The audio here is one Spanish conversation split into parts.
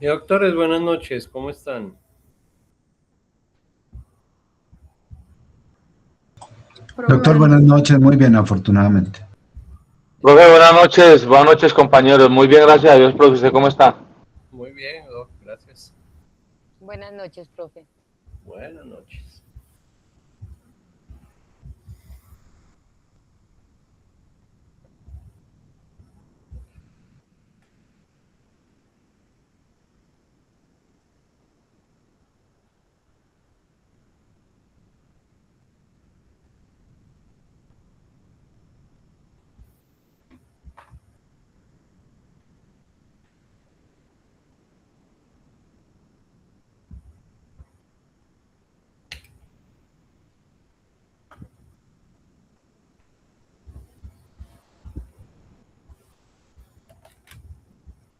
Doctores, buenas noches, ¿cómo están? Doctor, buenas noches, muy bien, afortunadamente. Profe, buenas noches compañeros. Muy bien, gracias a Dios, profe. ¿Usted cómo está? Muy bien, doc, gracias. Buenas noches, profe. Buenas noches.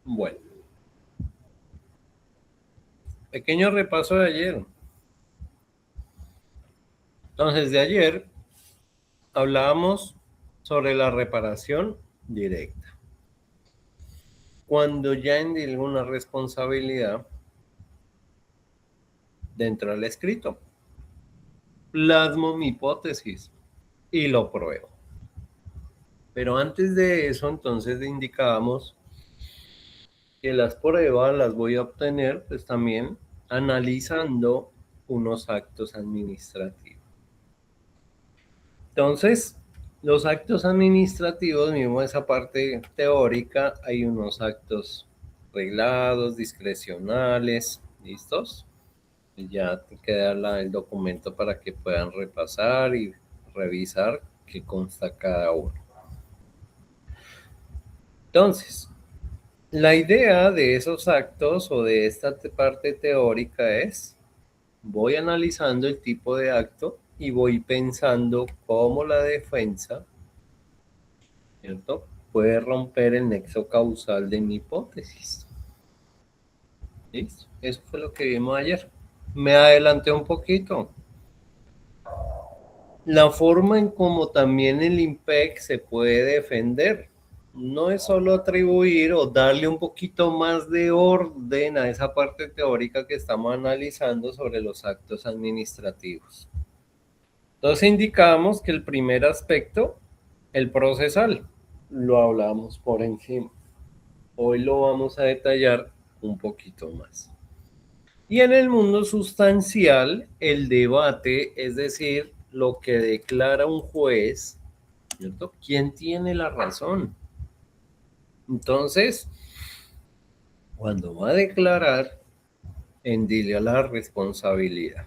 Bueno, pequeño repaso de ayer. Entonces, de ayer hablábamos sobre la reparación directa. Cuando ya endilgo una responsabilidad dentro del escrito, plasmo mi hipótesis y lo pruebo. Pero antes de eso, entonces indicábamos que las pruebas las voy a obtener pues también analizando unos actos administrativos. Entonces, los actos administrativos, mismo esa parte teórica, hay unos actos reglados, discrecionales, ¿listos? Y ya te queda el documento para que puedan repasar y revisar qué consta cada uno. Entonces, la idea de esos actos o de esta parte teórica es, voy analizando el tipo de acto y voy pensando cómo la defensa, ¿cierto?, puede romper el nexo causal de mi hipótesis. ¿Listo? Eso fue lo que vimos ayer. Me adelanté un poquito. La forma en cómo también el IMPEC se puede defender no es solo atribuir o darle un poquito más de orden a esa parte teórica que estamos analizando sobre los actos administrativos. Entonces indicamos que el primer aspecto, el procesal, lo hablamos por encima. Hoy lo vamos a detallar un poquito más. Y en el mundo sustancial, el debate, es decir, lo que declara un juez, ¿cierto? ¿Quién tiene la razón? Entonces, cuando va a declarar, endilia la responsabilidad.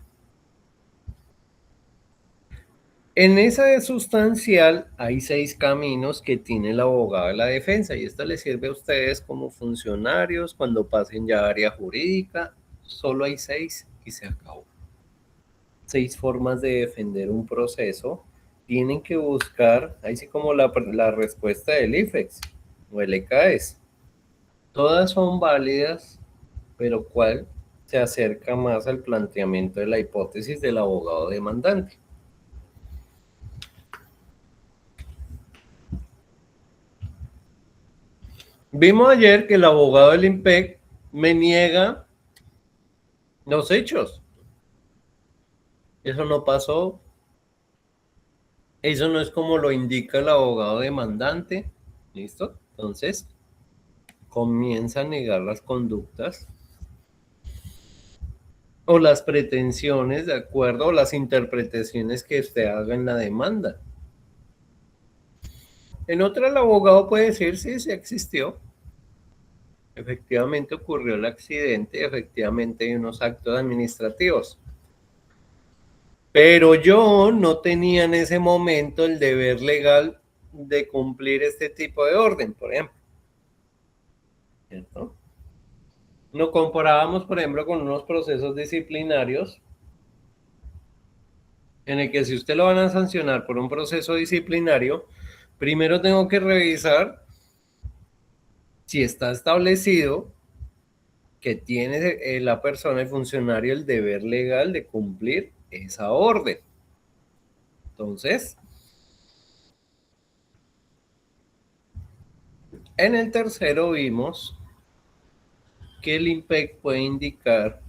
En esa de sustancial hay 6 caminos que tiene el abogado de la defensa y esto les sirve a ustedes como funcionarios cuando pasen ya a área jurídica. Solo hay 6 y se acabó. 6 formas de defender un proceso. Tienen que buscar, ahí sí como la respuesta del IFEX o el ECAES. Todas son válidas, pero ¿cuál se acerca más al planteamiento de la hipótesis del abogado demandante? Vimos ayer que el abogado del IMPEC me niega los hechos. Eso no pasó. Eso no es como lo indica el abogado demandante. ¿Listo? Entonces, comienza a negar las conductas o las pretensiones de acuerdo a las interpretaciones que usted haga en la demanda. En otra, el abogado puede decir, sí, sí existió. Efectivamente ocurrió el accidente, efectivamente hay unos actos administrativos. Pero yo no tenía en ese momento el deber legal de cumplir este tipo de orden, por ejemplo. ¿Cierto? Lo comparábamos, por ejemplo, con unos procesos disciplinarios en el que si usted lo van a sancionar por un proceso disciplinario, primero tengo que revisar si está establecido que tiene la persona, el funcionario, el deber legal de cumplir esa orden. Entonces, en el tercero vimos que el IMPEC puede indicar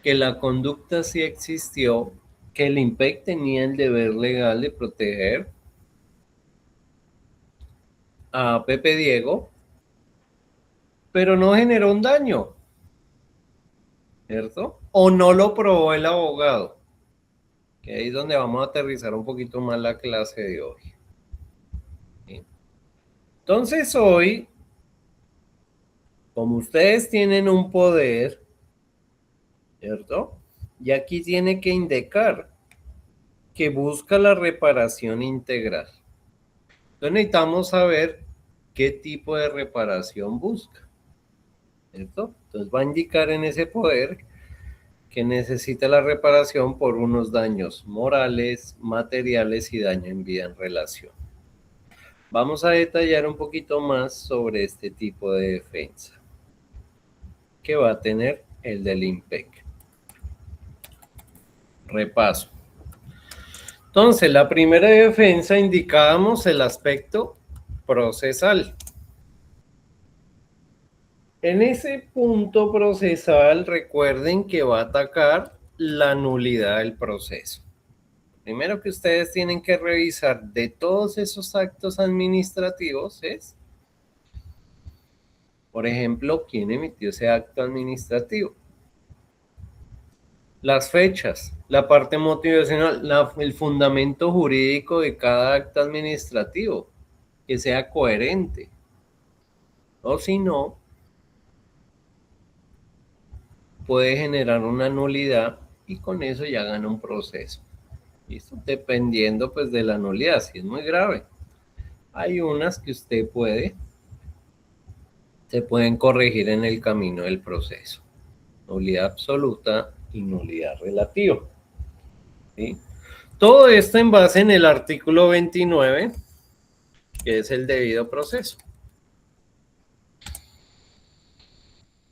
que la conducta sí existió, que el IMPEC tenía el deber legal de proteger a Pepe Diego, pero no generó un daño, ¿cierto? O no lo probó el abogado, que ahí es donde vamos a aterrizar un poquito más la clase de hoy. ¿Sí? Entonces hoy, como ustedes tienen un poder, ¿cierto? Y aquí tiene que indicar que busca la reparación integral. Entonces necesitamos saber qué tipo de reparación busca, ¿cierto? Entonces va a indicar en ese poder que necesita la reparación por unos daños morales, materiales y daño en vida en relación. Vamos a detallar un poquito más sobre este tipo de defensa que va a tener el del IMPEC. Repaso. Entonces, la primera defensa indicábamos el aspecto procesal. En ese punto procesal, recuerden que va a atacar la nulidad del proceso. Primero que ustedes tienen que revisar de todos esos actos administrativos es, por ejemplo, quién emitió ese acto administrativo. Las fechas, la parte motivacional, el fundamento jurídico de cada acto administrativo, que sea coherente. O si no, puede generar una nulidad y con eso ya gana un proceso. ¿Listo? Dependiendo pues de la nulidad, si es muy grave. Hay unas que se pueden corregir en el camino del proceso. Nulidad absoluta y nulidad relativa. ¿Sí? Todo esto en base en el artículo 29, que es el debido proceso.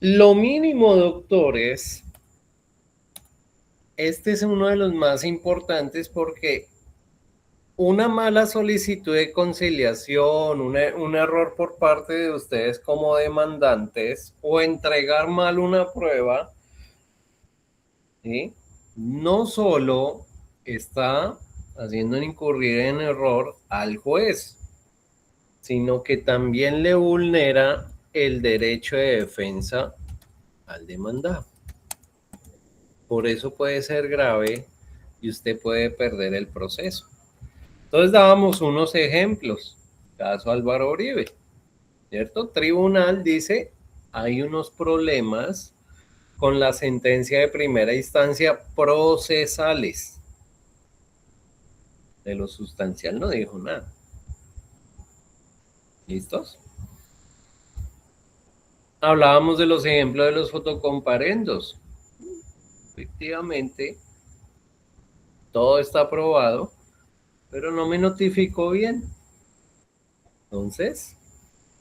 Lo mínimo, doctores, este es uno de los más importantes porque una mala solicitud de conciliación, un error por parte de ustedes como demandantes o entregar mal una prueba, ¿sí? No solo está haciendo incurrir en error al juez, sino que también le vulnera el derecho de defensa al demandado. Por eso puede ser grave y usted puede perder el proceso. Entonces dábamos unos ejemplos. Caso Álvaro Uribe, ¿cierto? Tribunal dice, hay unos problemas con la sentencia de primera instancia procesales. De lo sustancial no dijo nada. ¿Listos? Hablábamos de los ejemplos de los fotocomparendos. Efectivamente, todo está aprobado, pero no me notificó bien. Entonces,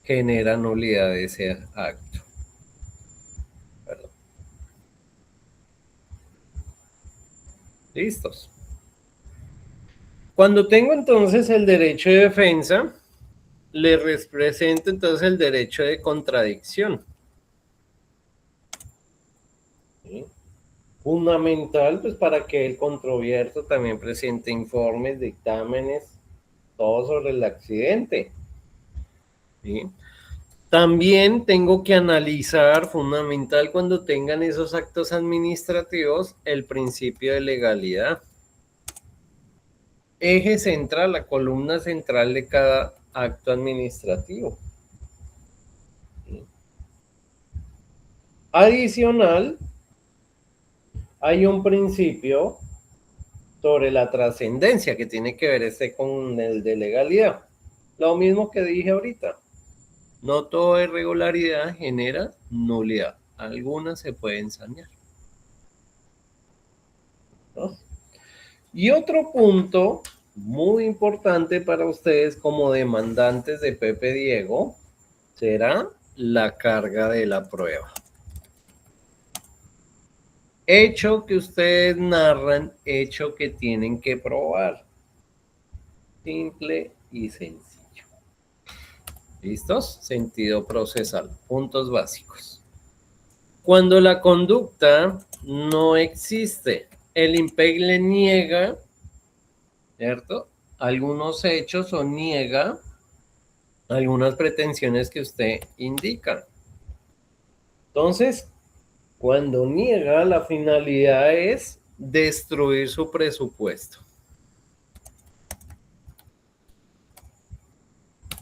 genera nulidad de ese acto. Perdón. ¿Listos? Cuando tengo entonces el derecho de defensa, le represento entonces el derecho de contradicción. ¿Sí? Fundamental, pues para que el controvierto también presente informes, dictámenes, todo sobre el accidente. ¿Sí? También tengo que analizar, fundamental cuando tengan esos actos administrativos, el principio de legalidad. Eje central, la columna central de cada acto administrativo. ¿Sí? Adicional, hay un principio sobre la trascendencia que tiene que ver con el de legalidad. Lo mismo que dije ahorita. No toda irregularidad genera nulidad. Algunas se pueden sanear. ¿No? Y otro punto muy importante para ustedes como demandantes de Pepe Diego será la carga de la prueba. Hecho que ustedes narran, hecho que tienen que probar. Simple y sencillo. ¿Listos? Sentido procesal. Puntos básicos. Cuando la conducta no existe, el IMPEC le niega, ¿cierto?, algunos hechos o niega algunas pretensiones que usted indica. Entonces, cuando niega, la finalidad es destruir su presupuesto.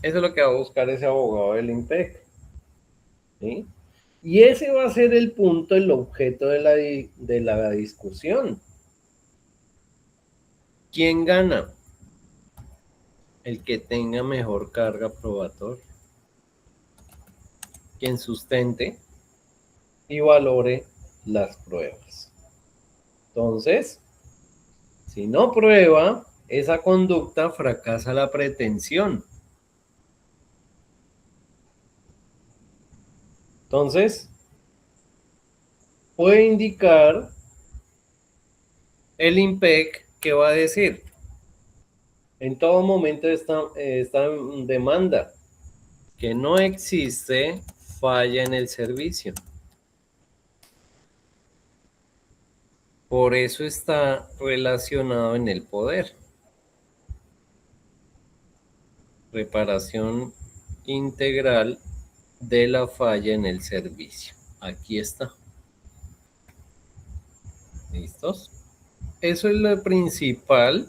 Eso es lo que va a buscar ese abogado del IMPEC, ¿sí? Y ese va a ser el punto, el objeto de la discusión. ¿Quién gana? El que tenga mejor carga probatoria. Quien sustente y valore las pruebas. Entonces, si no prueba esa conducta, fracasa la pretensión. Entonces, puede indicar el IMPEC que va a decir en todo momento esta demanda que no existe falla en el servicio. Por eso está relacionado en el poder. Reparación integral de la falla en el servicio. Aquí está. ¿Listos? Eso es lo principal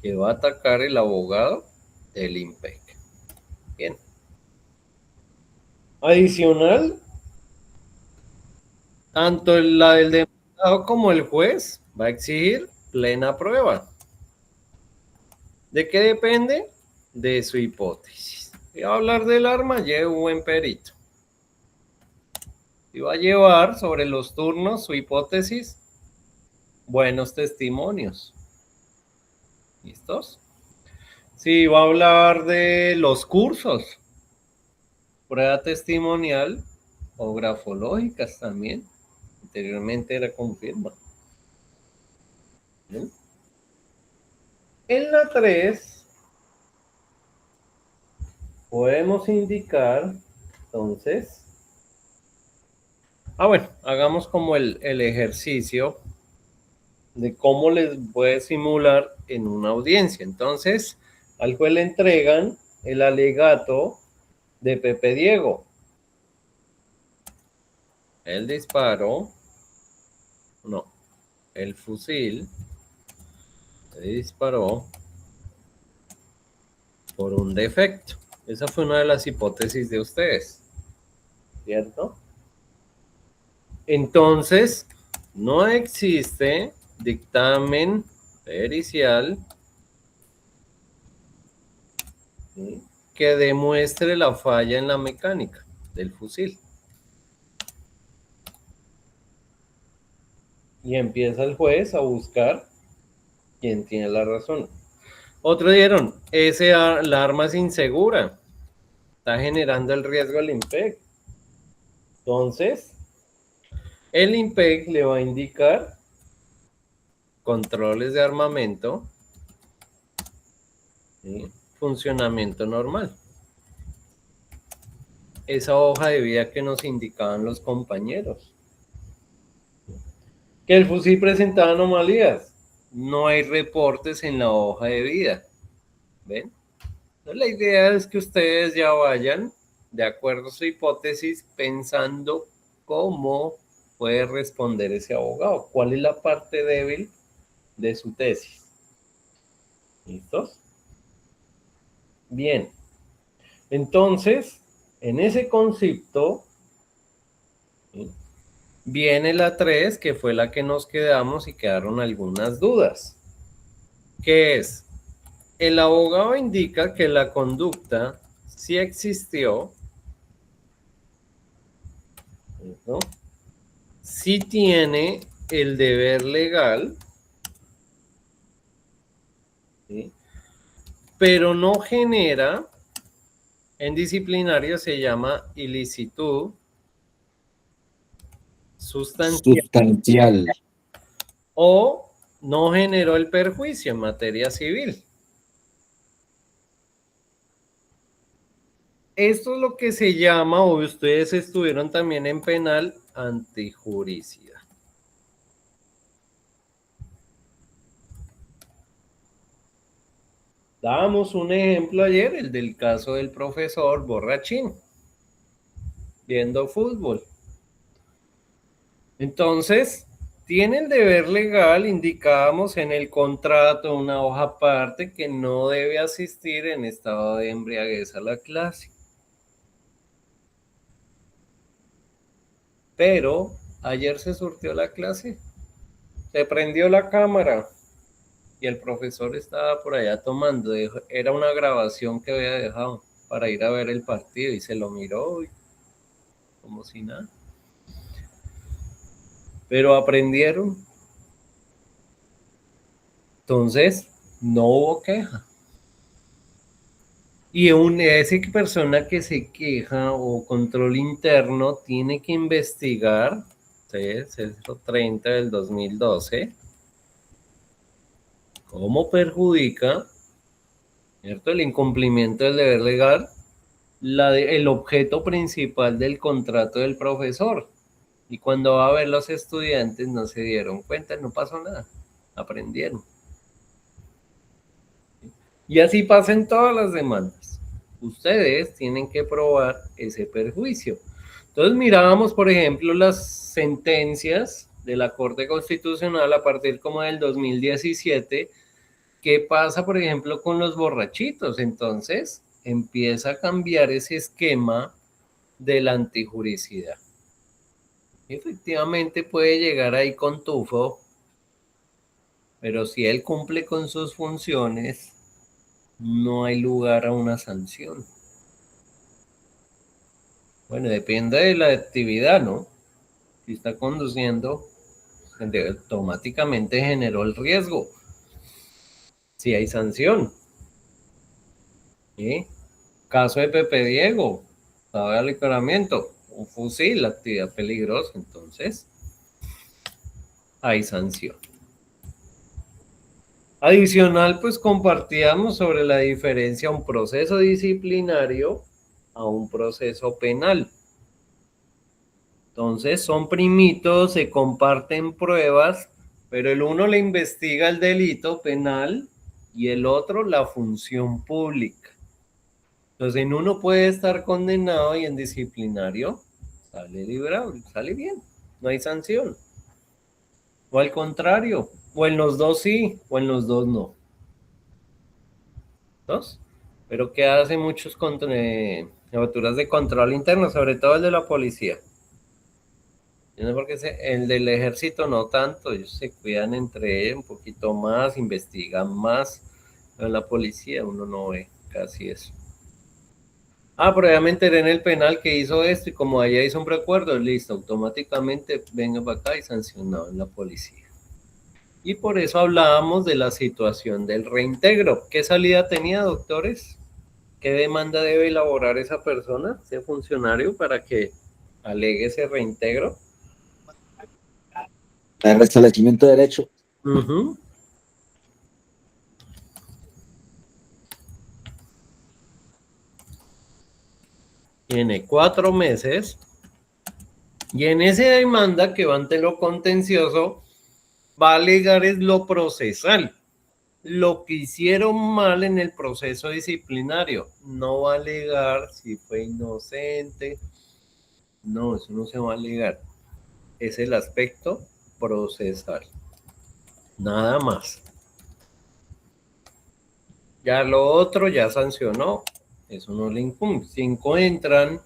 que va a atacar el abogado del IMPEC. Bien. Adicional, tanto la del demandado como el juez va a exigir plena prueba. ¿De qué depende? De su hipótesis. Si va a hablar del arma, lleve un buen perito. Si va a llevar sobre los turnos su hipótesis, buenos testimonios. ¿Listos? Si va a hablar de los cursos, prueba testimonial o grafológicas también. Anteriormente la confirma. ¿Bien? En la 3 podemos indicar, entonces, bueno, hagamos como el ejercicio de cómo les puede simular en una audiencia. Entonces, al juez le entregan el alegato de Pepe Diego. El disparo, no, el fusil se disparó por un defecto. Esa fue una de las hipótesis de ustedes, ¿cierto? Entonces, no existe dictamen pericial, ¿sí?, que demuestre la falla en la mecánica del fusil. Y empieza el juez a buscar quién tiene la razón. Otro dieron, la arma es insegura, está generando el riesgo al IMPEC. Entonces, el IMPEC le va a indicar controles de armamento, ¿sí?, funcionamiento normal. Esa hoja de vida que nos indicaban los compañeros. Que el fusil presentaba anomalías. No hay reportes en la hoja de vida. ¿Ven? Entonces, la idea es que ustedes ya vayan, de acuerdo a su hipótesis, pensando cómo puede responder ese abogado. ¿Cuál es la parte débil de su tesis? ¿Listos? Bien. Entonces, en ese concepto, ¿sí?, viene la 3, que fue la que nos quedamos y quedaron algunas dudas. ¿Qué es? El abogado indica que la conducta sí existió, ¿no?, sí tiene el deber legal, ¿sí?, pero no genera, en disciplinario se llama ilicitud sustancial o no generó el perjuicio en materia civil. Esto es lo que se llama, o ustedes estuvieron también en penal, antijuricidad. Dábamos un ejemplo ayer, el del caso del profesor borrachín, viendo fútbol. Entonces, tiene el deber legal, indicábamos en el contrato, una hoja aparte, que no debe asistir en estado de embriaguez a la clase. Pero ayer se surtió la clase, se prendió la cámara y el profesor estaba por allá tomando. Era una grabación que había dejado para ir a ver el partido y se lo miró como si nada. Pero aprendieron. Entonces, no hubo queja. Y esa persona que se queja o control interno tiene que investigar, Cesro 30 del 2012, cómo perjudica, ¿cierto?, el incumplimiento del deber legal, el objeto principal del contrato del profesor. Y cuando va a ver los estudiantes no se dieron cuenta, no pasó nada, aprendieron. Y así pasan todas las demandas. Ustedes tienen que probar ese perjuicio. Entonces mirábamos, por ejemplo, las sentencias de la Corte Constitucional a partir como del 2017. ¿Qué pasa, por ejemplo, con los borrachitos? Entonces empieza a cambiar ese esquema de la antijuricidad. Efectivamente puede llegar ahí con tufo, pero si él cumple con sus funciones, no hay lugar a una sanción. Bueno, depende de la actividad, ¿no? Si está conduciendo, automáticamente generó el riesgo. Si hay sanción. ¿Sí? Caso de Pepe Diego, estado de alicoramiento, un fusil, actividad peligrosa, entonces hay sanción. Adicional, pues compartíamos sobre la diferencia a un proceso disciplinario a un proceso penal. Entonces son primitos, se comparten pruebas, pero el uno le investiga el delito penal y el otro la función pública. Entonces en uno puede estar condenado y en disciplinario sale librado, sale bien, no hay sanción. O al contrario, o en los dos sí, o en los dos no. ¿Dos? Pero ¿qué hacen muchos jefaturas de control interno, sobre todo el de la policía? Yo no sé por qué el del ejército no tanto, ellos se cuidan entre ellos un poquito más, investigan más. Pero en la policía uno no ve casi eso. Pero ya me enteré en el penal que hizo esto y como allá hizo un recuerdo, listo, automáticamente venga para acá y sancionado en la policía. Y por eso hablábamos de la situación del reintegro. ¿Qué salida tenía, doctores? ¿Qué demanda debe elaborar esa persona, ese funcionario, para que alegue ese reintegro? El restablecimiento de derecho. Tiene 4 meses y en esa demanda que va ante lo contencioso va a alegar es lo procesal, lo que hicieron mal en el proceso disciplinario. No va a alegar si fue inocente, no, eso no se va a alegar, es el aspecto procesal, nada más. Ya lo otro ya sancionó, eso no le incumbe. Si encuentran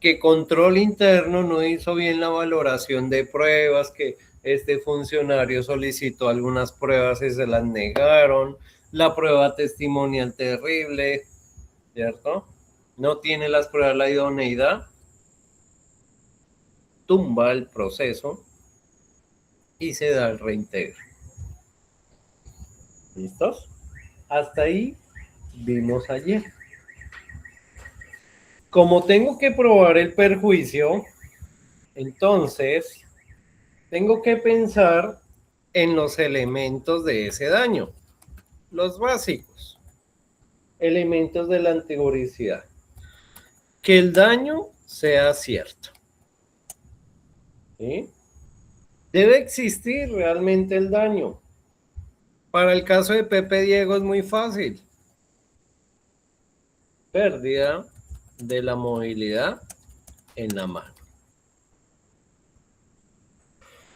que control interno no hizo bien la valoración de pruebas, que este funcionario solicitó algunas pruebas y se las negaron, la prueba testimonial terrible, ¿cierto? No tiene las pruebas de la idoneidad, tumba el proceso y se da el reintegro. ¿Listos? Hasta ahí vimos ayer. Como tengo que probar el perjuicio, entonces tengo que pensar en los elementos de ese daño, los básicos, elementos de la antijuricidad. Que el daño sea cierto. ¿sí? Debe existir realmente el daño. Para el caso de Pepe Diego es muy fácil. Pérdida de la movilidad en la mano.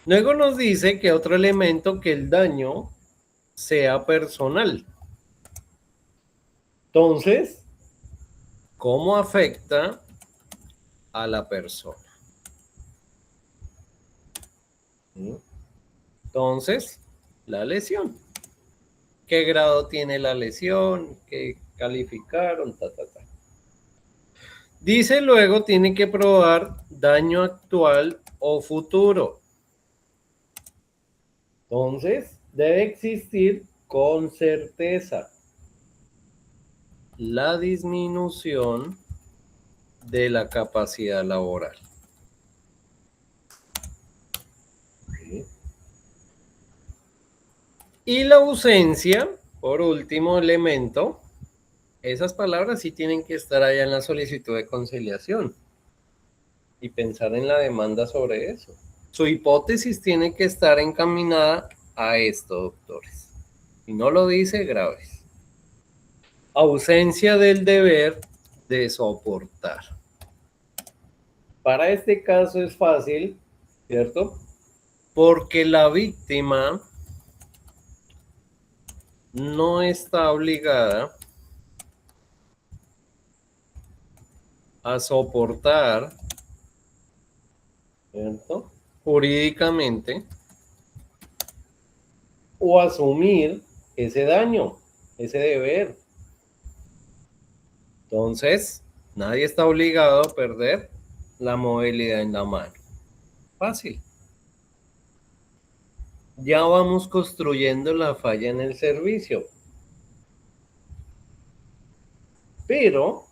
Luego nos dice que otro elemento, que el daño sea personal. Entonces, ¿cómo afecta a la persona? ¿Sí? Entonces, la lesión. ¿Qué grado tiene la lesión? ¿Qué calificaron? Dice luego, tiene que probar daño actual o futuro. Entonces, debe existir con certeza la disminución de la capacidad laboral. ¿Sí? Y la ausencia, por último elemento, esas palabras sí tienen que estar allá en la solicitud de conciliación y pensar en la demanda sobre eso. Su hipótesis tiene que estar encaminada a esto, doctores. Si no lo dice, graves. Ausencia del deber de soportar. Para este caso es fácil, ¿cierto? Porque la víctima no está obligada a soportar, ¿cierto? Jurídicamente, o asumir ese daño, ese deber. Entonces, nadie está obligado a perder la movilidad en la mano. Fácil. Ya vamos construyendo la falla en el servicio. Pero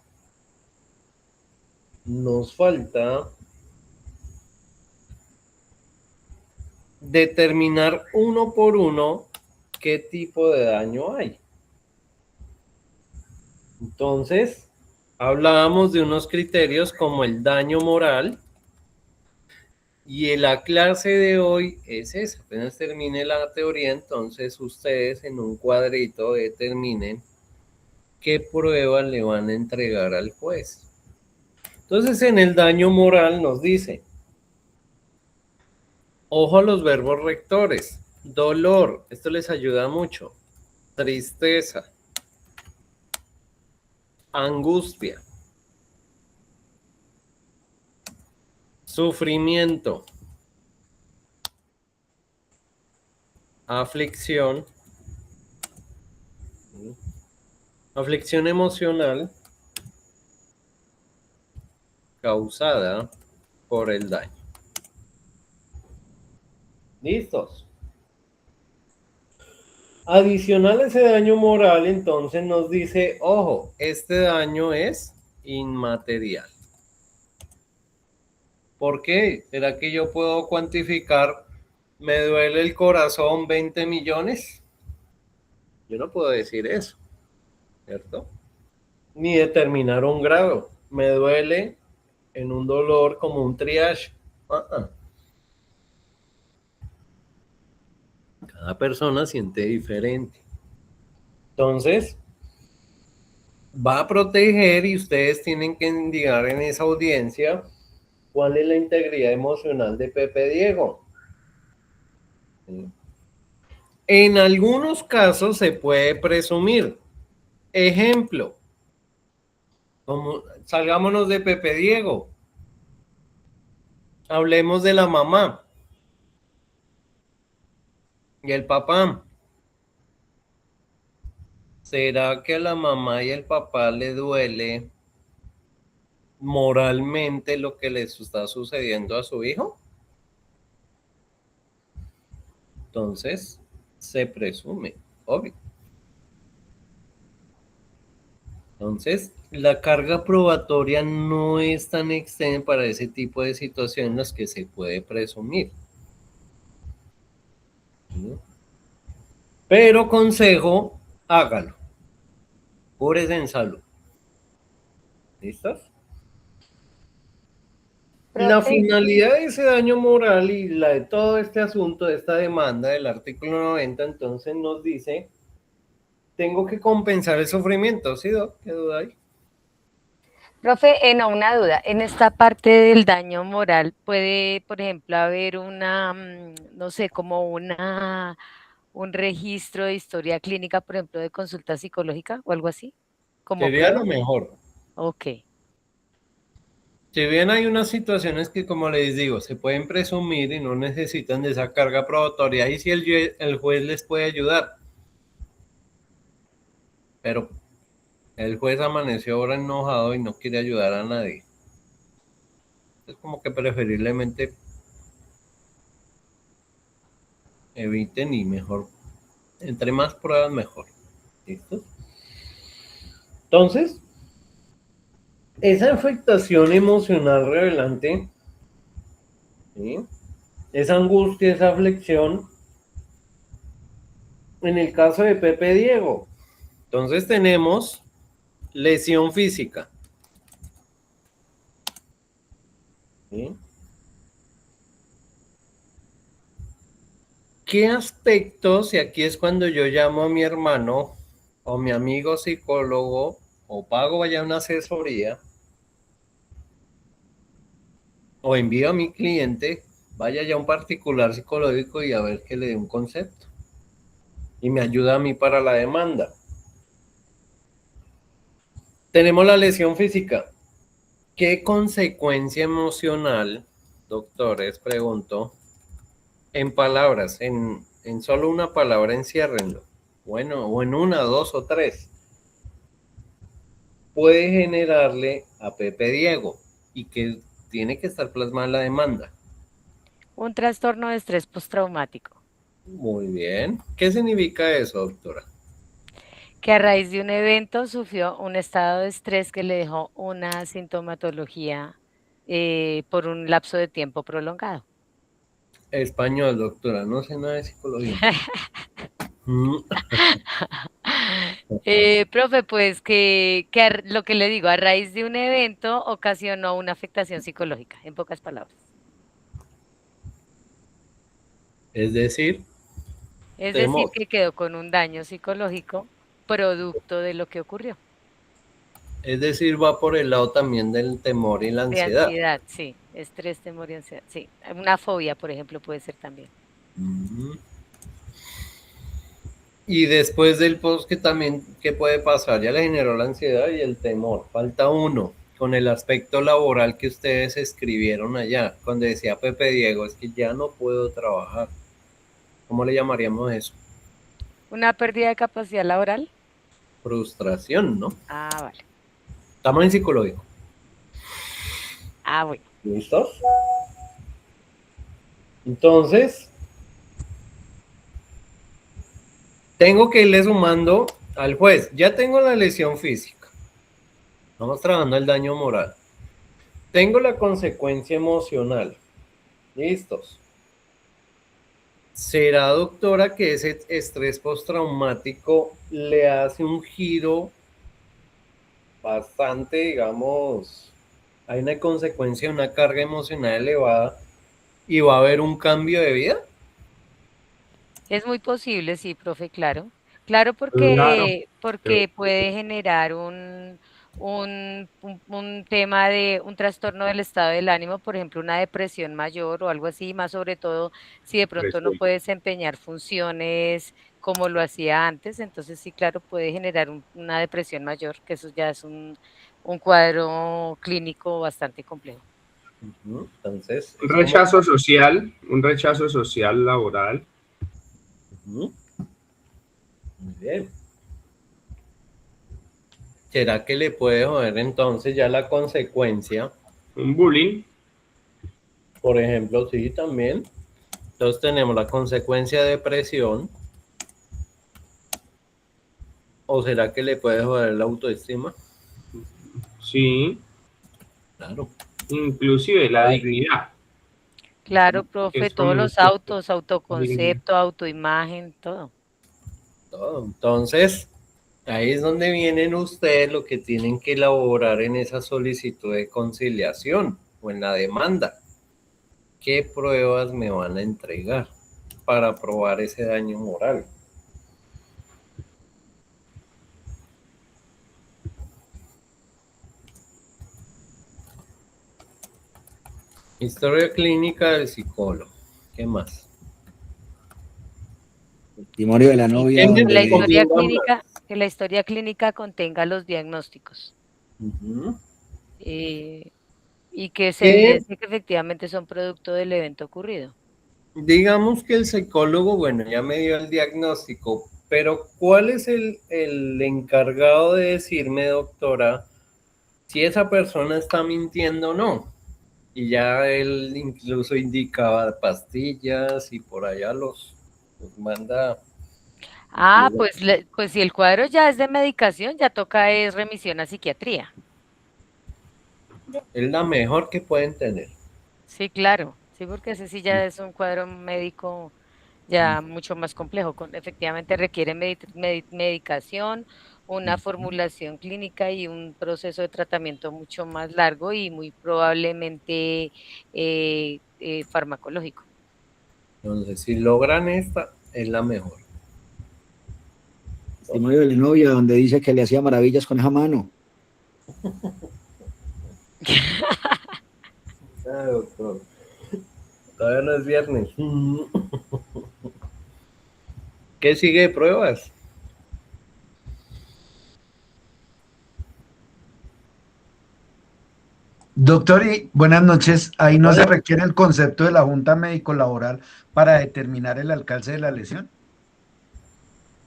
nos falta determinar uno por uno qué tipo de daño hay. Entonces, hablábamos de unos criterios como el daño moral, y la clase de hoy es esa. Apenas termine la teoría, entonces ustedes en un cuadrito determinen qué pruebas le van a entregar al juez. Entonces, en el daño moral nos dice, ojo a los verbos rectores, dolor, esto les ayuda mucho, tristeza, angustia, sufrimiento, aflicción, aflicción emocional causada por el daño. ¿Listos? Adicional a ese daño moral, entonces nos dice, ojo, este daño es inmaterial. ¿Por qué? ¿Será que yo puedo cuantificar, me duele el corazón 20 millones? Yo no puedo decir eso, ¿cierto? Ni determinar un grado. Me duele en un dolor como un triage. Cada persona siente diferente. Entonces, va a proteger y ustedes tienen que indicar en esa audiencia cuál es la integridad emocional de Pepe Diego. En algunos casos se puede presumir. Ejemplo, salgámonos de Pepe Diego. Hablemos de la mamá y el papá. ¿Será que a la mamá y el papá le duele moralmente lo que les está sucediendo a su hijo? Entonces, se presume, obvio. Entonces, la carga probatoria no es tan extensa para ese tipo de situaciones en las que se puede presumir. ¿Sí? Pero consejo, hágalo. Cúrese en salud. ¿Listos? La Profe, finalidad de ese daño moral y la de todo este asunto, de esta demanda del artículo 90, entonces nos dice, tengo que compensar el sufrimiento, ¿sí, Doc? ¿Qué duda hay? profe, no, una duda. En esta parte del daño moral puede, por ejemplo, haber una, no sé, como un registro de historia clínica, por ejemplo, de consulta psicológica o algo así, como Sería lo prueba. mejor. Ok. Si bien hay unas situaciones que, como les digo, se pueden presumir y no necesitan de esa carga probatoria, y si el juez les puede ayudar, pero el juez amaneció ahora enojado y no quiere ayudar a nadie. Es como que preferiblemente eviten y mejor, entre más pruebas mejor. ¿Listo? Entonces, esa afectación emocional revelante, ¿sí? Esa angustia, esa aflicción, en el caso de Pepe Diego. Entonces tenemos lesión física, ¿sí? ¿Qué aspectos, y aquí es cuando yo llamo a mi hermano o mi amigo psicólogo o pago vaya una asesoría o envío a mi cliente, vaya ya a un particular psicológico y a ver que le dé un concepto y me ayuda a mí para la demanda? Tenemos la lesión física. ¿Qué consecuencia emocional, doctores, pregunto, en palabras, en solo una palabra, enciérrenlo? Bueno, o en una, dos o tres, puede generarle a Pepe Diego y que tiene que estar plasmada en la demanda. Un trastorno de estrés postraumático, Muy bien. ¿Qué significa eso, doctora? que a raíz de un evento sufrió un estado de estrés que le dejó una sintomatología por un lapso de tiempo prolongado. Español, doctora, no sé nada de psicología. Mm, Profe, pues lo que le digo, a raíz de un evento ocasionó una afectación psicológica, en pocas palabras. Es decir, Es decir, temor. que quedó con un daño psicológico producto de lo que ocurrió. Es decir, va por el lado también del temor y la De ansiedad. ansiedad, sí. Estrés, temor y ansiedad, sí. Una fobia, por ejemplo, puede ser también. Mm. Y después del post, que también, ¿qué puede pasar? Ya le generó la ansiedad y el temor. Falta uno, con el aspecto laboral que ustedes escribieron allá, cuando decía Pepe Diego, es que ya no puedo trabajar. ¿Cómo le llamaríamos eso? Una pérdida de capacidad laboral. Frustración, ¿no? Ah, vale. Estamos en psicológico. Ah, bueno. ¿Listos? Entonces, tengo que irle sumando al juez. Ya tengo la lesión física. Estamos trabajando el daño moral. Tengo la consecuencia emocional. ¿Listos? ¿Será, doctora, que ese estrés postraumático le hace un giro bastante, digamos, hay una consecuencia, una carga emocional elevada y va a haber un cambio de vida? Es muy posible, sí, profe, claro. Claro, Claro. porque puede generar un tema de un trastorno del estado del ánimo, por ejemplo, una depresión mayor o algo así, más sobre todo si de pronto no puede desempeñar funciones como lo hacía antes, entonces sí, claro, puede generar una depresión mayor, que eso ya es un cuadro clínico bastante complejo. Entonces, eso Un rechazo social laboral, Ujú. Muy bien. ¿Será que le puede joder entonces ya la consecuencia? un bullying, Por ejemplo, sí, también. Entonces tenemos la consecuencia de depresión. ¿O será que le puede joder la autoestima? sí, Claro. inclusive la Ay, dignidad, Claro, que profe, es como todos un los aspecto, autos, la dignidad. autoconcepto, autoimagen, todo. todo. Entonces, ahí es donde vienen ustedes lo que tienen que elaborar en esa solicitud de conciliación. o en la demanda, ¿qué pruebas me van a entregar para probar ese daño moral? Historia clínica del psicólogo. ¿Qué más? Testimonio de la novia ¿Quién me La donde historia recomienda clínica, que la historia clínica contenga los diagnósticos más? Ujú. y que se ¿Qué? evidencie que efectivamente son producto del evento ocurrido. Digamos que el psicólogo, bueno, ya me dio el diagnóstico, pero ¿cuál es el encargado de decirme, doctora, si esa persona está mintiendo o no? Y ya él incluso indicaba pastillas y por allá los manda. Ah, pues, pues si el cuadro ya es de medicación, ya toca es remisión a psiquiatría. Es la mejor que pueden tener. Sí, claro, sí, porque ese sí ya es un cuadro médico ya mucho más complejo, efectivamente requiere medicación, una formulación clínica y un proceso de tratamiento mucho más largo y muy probablemente farmacológico. Entonces, si logran esta, es la mejor. testimonio de la novia donde dice que le hacía maravillas con esa mano. Ah, doctor. Todavía no es viernes. ¿Qué sigue de pruebas? Doctor, y buenas noches. Ahí no se Hola. requiere el concepto de la Junta Médico-Laboral para determinar el alcance de la lesión.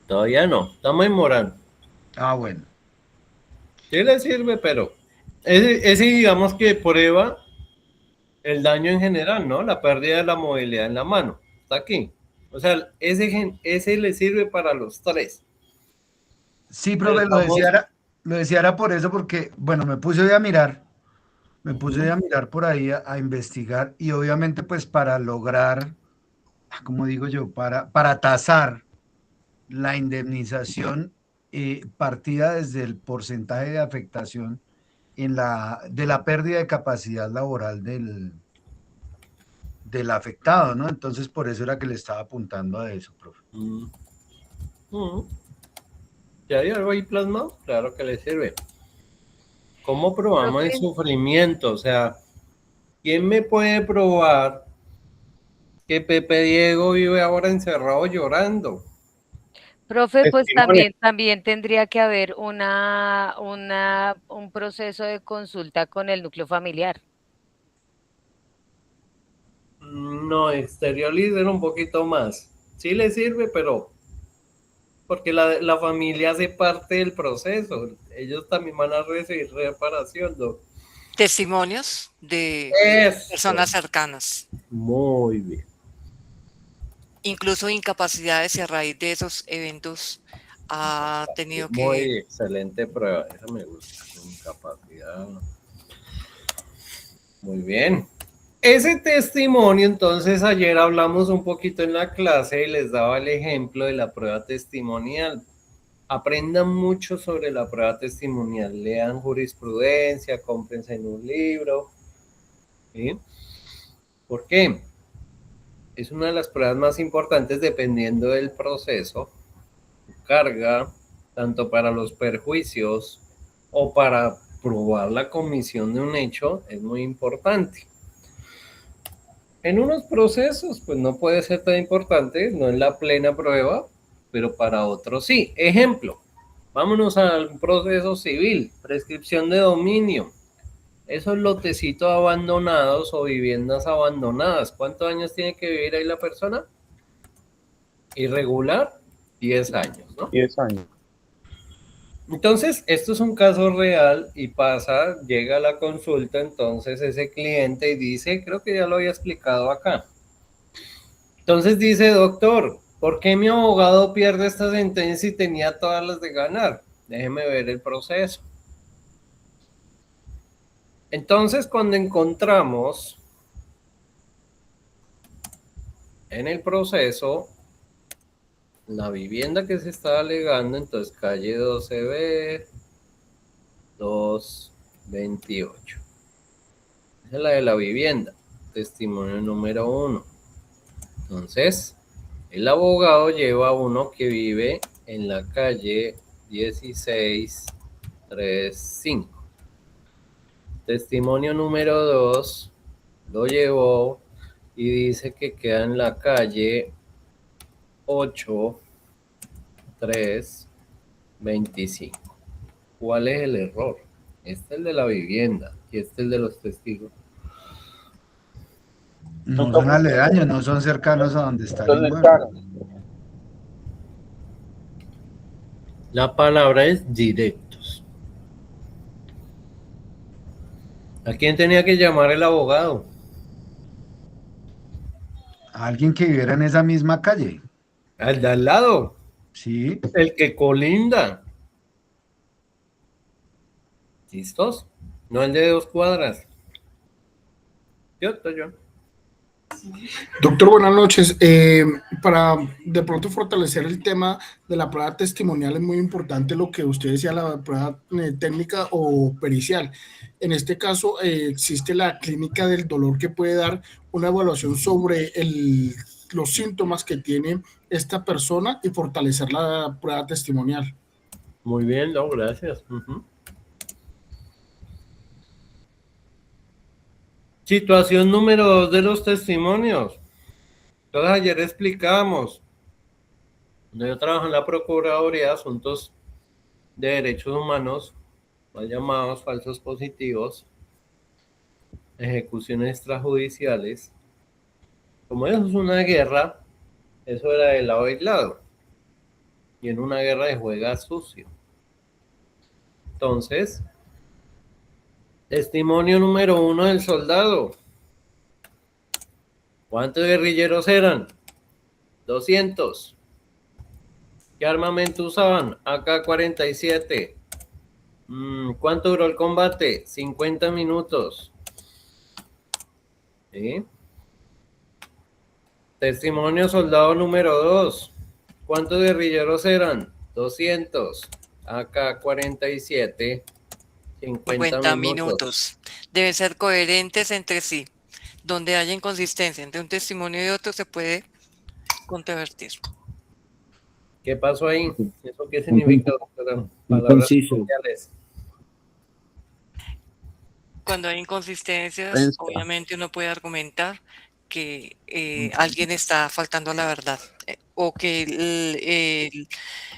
Todavía no. Estamos en Morán. Ah, bueno. Sí le sirve, pero ese digamos que prueba el daño en general, ¿no? La pérdida de la movilidad en la mano. Está aquí. O sea, ese le sirve para los tres. Sí, Pero profe, estamos. lo decía era por eso, porque, bueno, me puse a mirar por ahí a investigar y obviamente pues para lograr, como digo yo, para tasar la indemnización partida desde el porcentaje de afectación de la pérdida de capacidad laboral del afectado, ¿no? Entonces, por eso era que le estaba apuntando a eso, profe. Mm, mm. ¿Ya hay algo ahí plasmado? Claro que le sirve. ¿Cómo probamos el Profe, sufrimiento? O sea, ¿quién me puede probar que Pepe Diego vive ahora encerrado llorando? profe, pues Testimonio. también tendría que haber un proceso de consulta con el núcleo familiar. No, exterioricen un poquito más. Sí le sirve, pero porque la familia hace parte del proceso. Ellos también van a recibir reparación, ¿no? Testimonios de Eso. personas cercanas, Muy bien. incluso incapacidades y a raíz de esos eventos ha tenido que... Muy excelente prueba. Esa me gusta. Incapacidad. Muy bien. Ese testimonio, entonces ayer hablamos un poquito en la clase y les daba el ejemplo de la prueba testimonial. Aprendan mucho sobre la prueba testimonial, lean jurisprudencia, cómprense en un libro. ¿Sí? ¿Por qué? Es una de las pruebas más importantes dependiendo del proceso. Carga, tanto para los perjuicios o para probar la comisión de un hecho, es muy importante. En unos procesos, pues no puede ser tan importante, no en la plena prueba, pero para otros sí. Ejemplo, vámonos al proceso civil, prescripción de dominio. Esos lotecitos abandonados o viviendas abandonadas, ¿cuántos años tiene que vivir ahí la persona? Irregular, 10 años, ¿no? 10 años. Entonces, esto es un caso real y pasa, llega a la consulta, entonces ese cliente y dice, creo que ya lo había explicado acá. Entonces dice, doctor, ¿por qué mi abogado pierde esta sentencia y tenía todas las de ganar? Déjeme ver el proceso. Entonces, cuando encontramos en el proceso la vivienda que se está alegando, entonces calle 12B, 228. Esa es la de la vivienda. Testimonio número 1. Entonces, el abogado lleva a uno que vive en la calle 1635. Testimonio número 2 lo llevó y dice que queda en la calle 8325. ¿Cuál es el error? Este es el de la vivienda y este es el de los testigos. No son aledaños, no son cercanos a donde está el Entonces, inmueble. La palabra es directos. ¿A quién tenía que llamar el abogado? A alguien que viviera en esa misma calle. Al de al lado, Sí, el que colinda. ¿Listos? No el de 2 cuadras. Yo. Doctor, buenas noches. Para de pronto fortalecer el tema de la prueba testimonial es muy importante lo que usted decía, la prueba técnica o pericial. En este caso, existe la clínica del dolor que puede dar una evaluación sobre los síntomas que tiene esta persona y fortalecer la prueba testimonial. Muy bien, no, gracias. Situación número 2 de los testimonios. Entonces ayer explicábamos, yo trabajo en la Procuraduría de Asuntos de Derechos Humanos, mal llamados falsos positivos, ejecuciones extrajudiciales. Como eso es una guerra, eso era de lado aislado. Y en una guerra de juega sucio. Entonces, testimonio número 1 del soldado. ¿Cuántos guerrilleros eran? 200. ¿Qué armamento usaban? AK-47. ¿Cuánto duró el combate? 50 minutos. ¿Sí? Testimonio soldado número 2. ¿Cuántos guerrilleros eran? 200. AK-47. 50 minutos. Deben ser coherentes entre sí. Donde haya inconsistencia entre un testimonio y otro se puede controvertir. ¿Qué pasó ahí? ¿Eso qué significa, doctora? Palabras Conciso. coloquiales. Cuando hay inconsistencias, obviamente uno puede argumentar que alguien está faltando a la verdad o que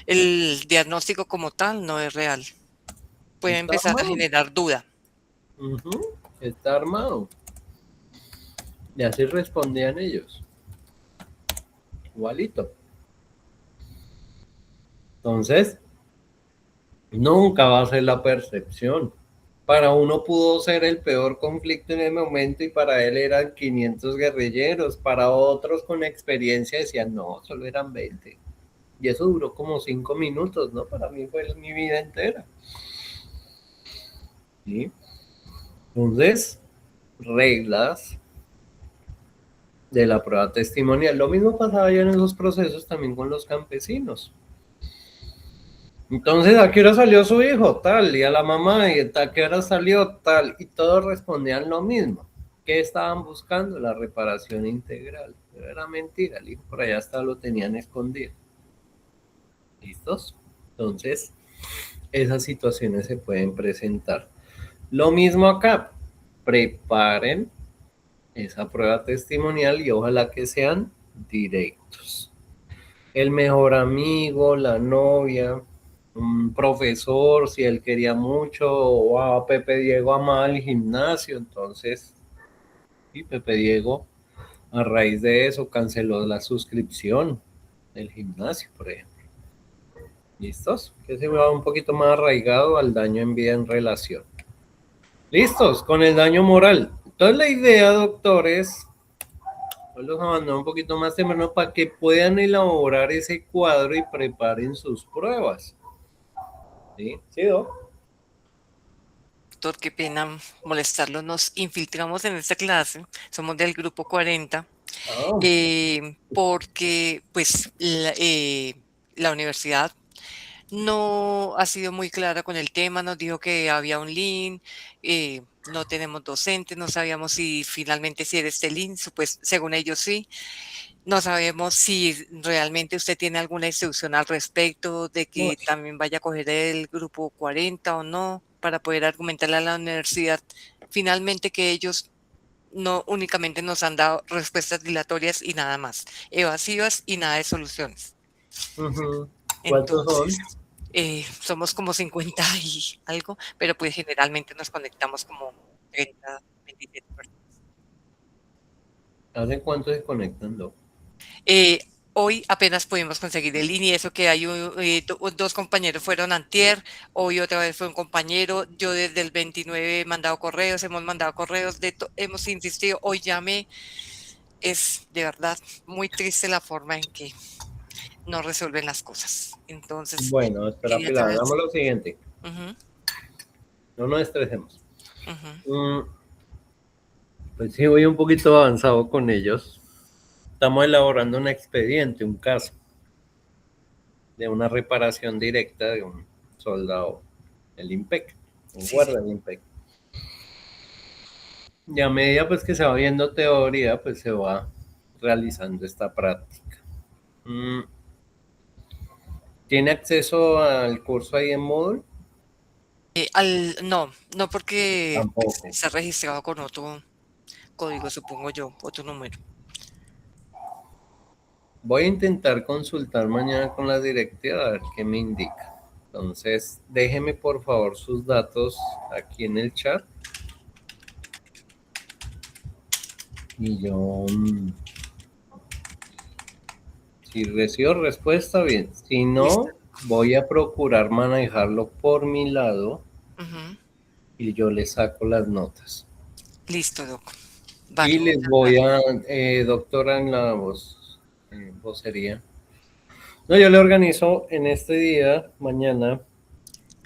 el diagnóstico como tal no es real. Puede Está empezar a armado. generar duda. Está armado. Y así respondían ellos. Igualito. Entonces, nunca va a ser la percepción. Para uno pudo ser el peor conflicto en el momento y para él eran 500 guerrilleros. Para otros con experiencia decían, no, solo eran 20. Y eso duró como 5 minutos, ¿no? Para mí fue mi vida entera. ¿Sí? Entonces, reglas de la prueba testimonial. Lo mismo pasaba ya en esos procesos también con los campesinos. Entonces, ¿a qué hora salió su hijo? Tal, y a la mamá, y ¿a qué hora salió? Tal, y todos respondían lo mismo. ¿Qué estaban buscando? La reparación integral. Pero era mentira, el hijo por allá hasta lo tenían escondido. ¿Listos? Entonces, esas situaciones se pueden presentar. Lo mismo acá, preparen esa prueba testimonial y ojalá que sean directos. El mejor amigo, la novia, un profesor, si él quería mucho, o a Pepe Diego amaba el gimnasio, entonces, y Pepe Diego, a raíz de eso, canceló la suscripción del gimnasio, por ejemplo. ¿Listos? Que se va un poquito más arraigado al daño en vida en relación. ¿Listos? Con el daño moral. Entonces la idea, doctores, los abandono un poquito más temprano para que puedan elaborar ese cuadro y preparen sus pruebas. ¿Sí? ¿Sí, Doc? Doctor, qué pena molestarlo. Nos infiltramos en esta clase. Somos del grupo 40. Porque pues la universidad no ha sido muy clara con el tema, nos dijo que había un link, no tenemos docentes, no sabíamos si finalmente si era este link, pues según ellos sí. No sabemos si realmente usted tiene alguna instrucción al respecto de que también vaya a coger el grupo 40 o no, para poder argumentarle a la universidad finalmente que ellos no únicamente nos han dado respuestas dilatorias y nada más, evasivas y nada de soluciones. ¿Cuántos son? Entonces, somos como 50 y algo, pero pues generalmente nos conectamos como 30, 27 personas. ¿Hace cuánto se conectan, Doc? Hoy apenas pudimos conseguir el link y eso que hay dos compañeros fueron antier, hoy otra vez fue un compañero, yo desde el 29 he mandado correos, hemos mandado correos, hemos insistido, hoy llamé, es de verdad muy triste la forma en que no resuelven las cosas. Entonces, bueno, espera, Pilar, hagamos lo siguiente. No nos estresemos. Pues sí, voy un poquito avanzado con ellos. Estamos elaborando un expediente, un caso de una reparación directa de un soldado del IMPEC, un guardia del IMPEC. Y a medida pues que se va viendo teoría, pues se va realizando esta práctica. ¿Tiene acceso al curso ahí en Moodle? No porque Tampoco. Se ha registrado con otro código, supongo yo, otro número. Voy a intentar consultar mañana con la directiva a ver qué me indica. Entonces, déjeme por favor sus datos aquí en el chat. Y yo, si recibo respuesta, bien. Si no, voy a procurar manejarlo por mi lado y yo le saco las notas. Listo, Doc. Vale, y les voy a, doctora, en la vocería. No, yo le organizo en este día, mañana,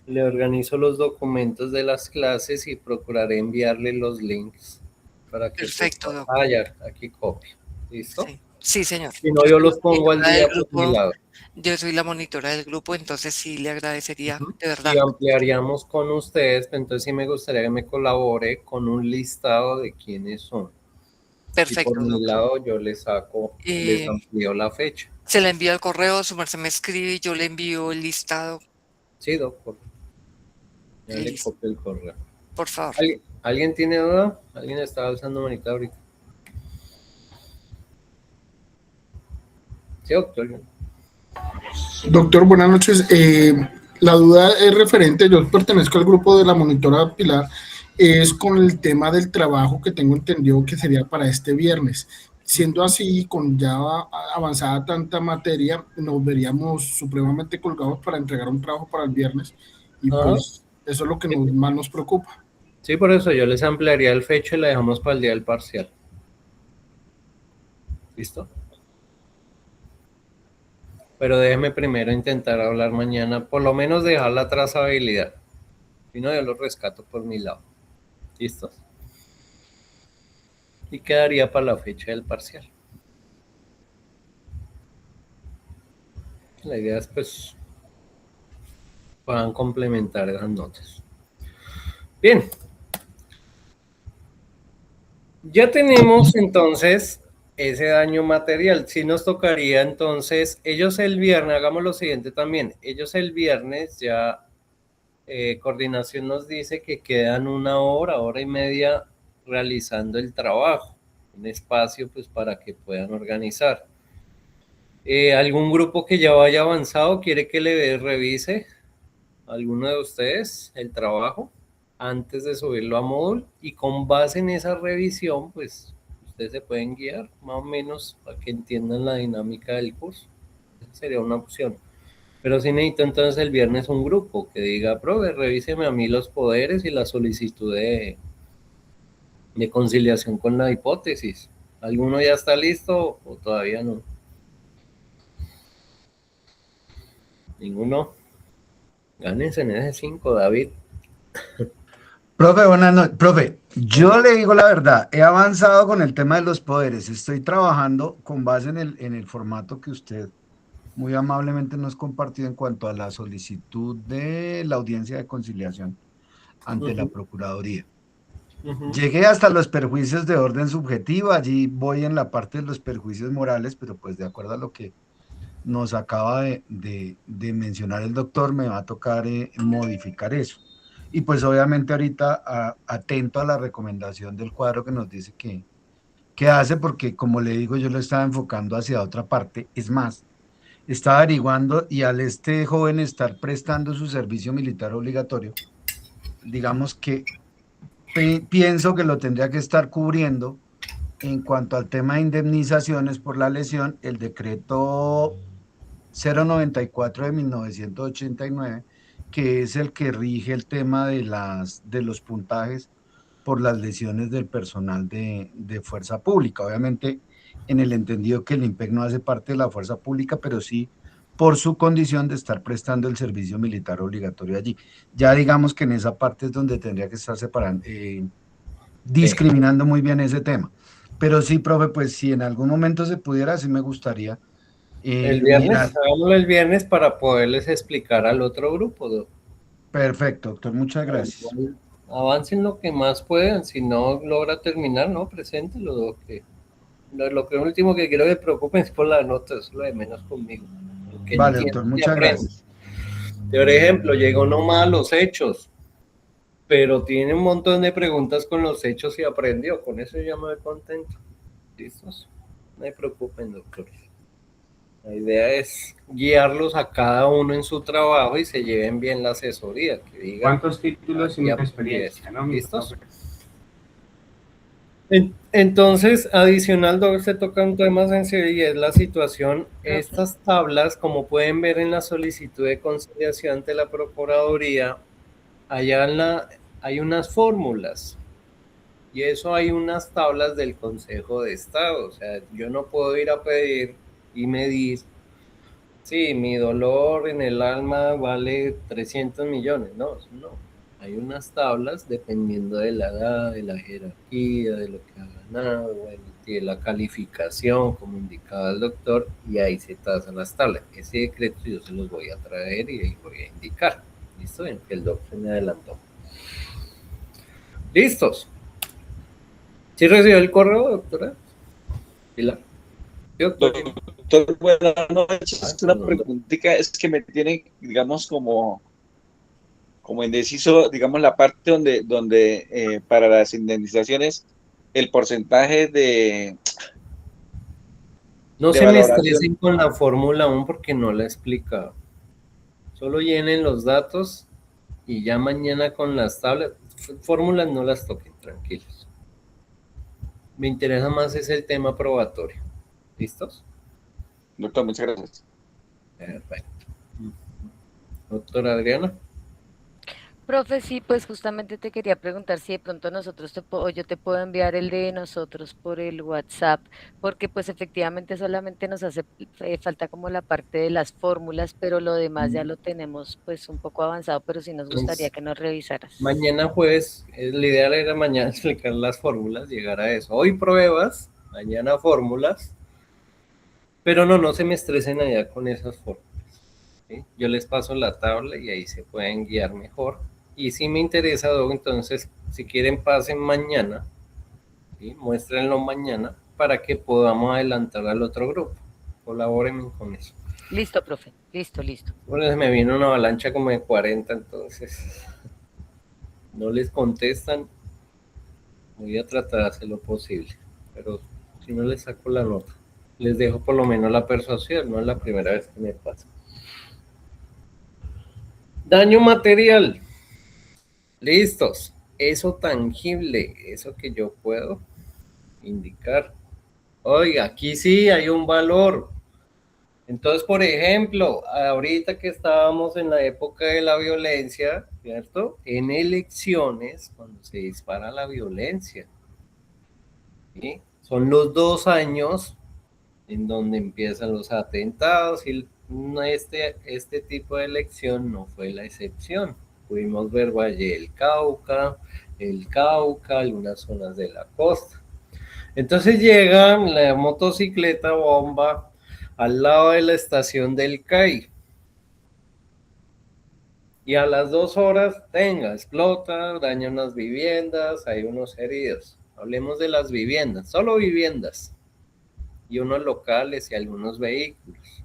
le organizo los documentos de las clases y procuraré enviarle los links para que... Perfecto, Doc. Ya, aquí copio. ¿Listo? Sí, señor. Si no, yo los pongo al día por mi lado. Yo soy la monitora del grupo, entonces sí le agradecería, de verdad. Y ampliaríamos con ustedes, entonces sí me gustaría que me colabore con un listado de quiénes son. Perfecto. Y por mi lado yo les saco, les amplío la fecha. Se la envío al correo, su merced me escribe y yo le envío el listado. Sí, doctor. Ya le copio el correo. Por favor. ¿Alguien tiene duda? ¿Alguien está alzando manita ahorita? Sí, doctor. Doctor, buenas noches. La duda es referente, yo pertenezco al grupo de la monitora Pilar, es con el tema del trabajo que tengo entendido que sería para este viernes. Siendo así, con ya avanzada tanta materia, nos veríamos supremamente colgados para entregar un trabajo para el viernes y pues eso es lo que más nos preocupa. Sí, por eso yo les ampliaría el fecha y la dejamos para el día del parcial. ¿Listo? Pero déjeme primero intentar hablar mañana, por lo menos dejar la trazabilidad. Si no, yo lo rescato por mi lado. ¿Listos? Y quedaría para la fecha del parcial. La idea es pues puedan complementar esas notas. Bien. Ya tenemos entonces ese daño material. Si nos tocaría entonces, ellos el viernes, hagamos lo siguiente también, ellos el viernes ya, coordinación nos dice que quedan una hora y media realizando el trabajo, un espacio pues para que puedan organizar. ¿Algún grupo que ya vaya avanzado quiere que le revise alguno de ustedes el trabajo antes de subirlo a Moodle? Y con base en esa revisión pues ustedes se pueden guiar más o menos para que entiendan la dinámica del curso. Esa sería una opción. Pero sí necesito entonces el viernes un grupo que diga, profe, revíseme a mí los poderes y la solicitud de conciliación con la hipótesis. ¿Alguno ya está listo o todavía no? ¿Ninguno? Gánense en ese 5, David. Profe, buenas noches. Profe, yo le digo la verdad, he avanzado con el tema de los poderes, estoy trabajando con base en el formato que usted muy amablemente nos compartió en cuanto a la solicitud de la audiencia de conciliación ante la Procuraduría. Llegué hasta los perjuicios de orden subjetivo, allí voy en la parte de los perjuicios morales, pero pues de acuerdo a lo que nos acaba de mencionar el doctor, me va a tocar modificar eso. Y pues obviamente ahorita atento a la recomendación del cuadro que nos dice que hace, porque como le digo, yo lo estaba enfocando hacia otra parte. Es más, estaba averiguando y al este joven estar prestando su servicio militar obligatorio, digamos que pienso que lo tendría que estar cubriendo en cuanto al tema de indemnizaciones por la lesión, el decreto 094 de 1989, que es el que rige el tema de los puntajes por las lesiones del personal de fuerza pública. Obviamente, en el entendido que el IMPEC no hace parte de la fuerza pública, pero sí por su condición de estar prestando el servicio militar obligatorio allí. Ya digamos que en esa parte es donde tendría que estar separando, discriminando muy bien ese tema. Pero sí, profe, pues si en algún momento se pudiera, sí me gustaría. El viernes, hagámoslo el viernes para poderles explicar al otro grupo, doctor. Perfecto, doctor, muchas gracias. Avancen lo que más puedan, si no logra terminar, no, preséntelo, doctor. Lo que último que quiero que preocupen es por la nota, eso es lo de menos conmigo. Vale, doctor, muchas gracias. Por ejemplo, llegó nomás a los hechos, pero tiene un montón de preguntas con los hechos y aprendió, con eso ya me voy contento. ¿Listos? No se preocupen, doctores. La idea es guiarlos a cada uno en su trabajo y se lleven bien la asesoría. Que digan, ¿cuántos títulos y experiencia? ¿No? ¿Listos? Entonces, adicional, se toca un tema sencillo y es la situación. Estas tablas, como pueden ver en la solicitud de conciliación ante la Procuraduría, allá hay unas fórmulas. Y eso hay unas tablas del Consejo de Estado. O sea, yo no puedo ir a pedir y medir, sí, mi dolor en el alma vale 300 millones. No, no. Hay unas tablas dependiendo de la edad, de la jerarquía, de lo que ha ganado, de la calificación, como indicaba el doctor, y ahí se tasan las tablas. Ese decreto yo se los voy a traer y ahí voy a indicar. ¿Listo? En que el doctor me adelantó. ¿Listos? ¿Sí recibió el correo, doctora? Pilar. Doctor, buenas noches. Una preguntita es que me tiene, digamos, como indeciso, digamos, la parte donde para las indemnizaciones, el porcentaje de... No se me estresen con la fórmula aún porque no la he explicado. Solo llenen los datos y ya mañana con las tablas, fórmulas no las toquen, tranquilos. Me interesa más es el tema probatorio. ¿Listos? Doctor, muchas gracias. Perfecto. Doctora Adriana. Profe, sí, pues justamente te quería preguntar si de pronto nosotros yo te puedo enviar el de nosotros por el WhatsApp, porque pues efectivamente solamente nos hace falta como la parte de las fórmulas, pero lo demás ya lo tenemos pues un poco avanzado, pero sí nos gustaría que nos revisaras. Mañana jueves, la idea era mañana explicar las fórmulas, llegar a eso. Hoy pruebas, mañana fórmulas, pero no se me estresen allá con esas fórmulas. ¿Sí? Yo les paso la tabla y ahí se pueden guiar mejor. Y si me interesa, entonces, si quieren, pasen mañana, ¿sí? Muéstrenlo mañana para que podamos adelantar al otro grupo. Colaboren con eso. Listo, profe. Listo. Bueno, me vino una avalancha como de 40, entonces no les contestan. Voy a tratar de hacer lo posible, pero si no les saco la nota, les dejo por lo menos la persuasión, no es la primera vez que me pasa. Daño material. Listos. Eso tangible, eso que yo puedo indicar. Oiga, aquí sí hay un valor. Entonces, por ejemplo, ahorita que estábamos en la época de la violencia, ¿cierto? En elecciones, cuando se dispara la violencia, ¿sí? Son los 2 años en donde empiezan los atentados y este tipo de elección no fue la excepción. Pudimos ver Valle del Cauca, el Cauca, algunas zonas de la costa. Entonces llega la motocicleta bomba al lado de la estación del CAI. Y a las 2 horas, explota, daña unas viviendas, hay unos heridos. Hablemos de las viviendas, solo viviendas. Y unos locales y algunos vehículos.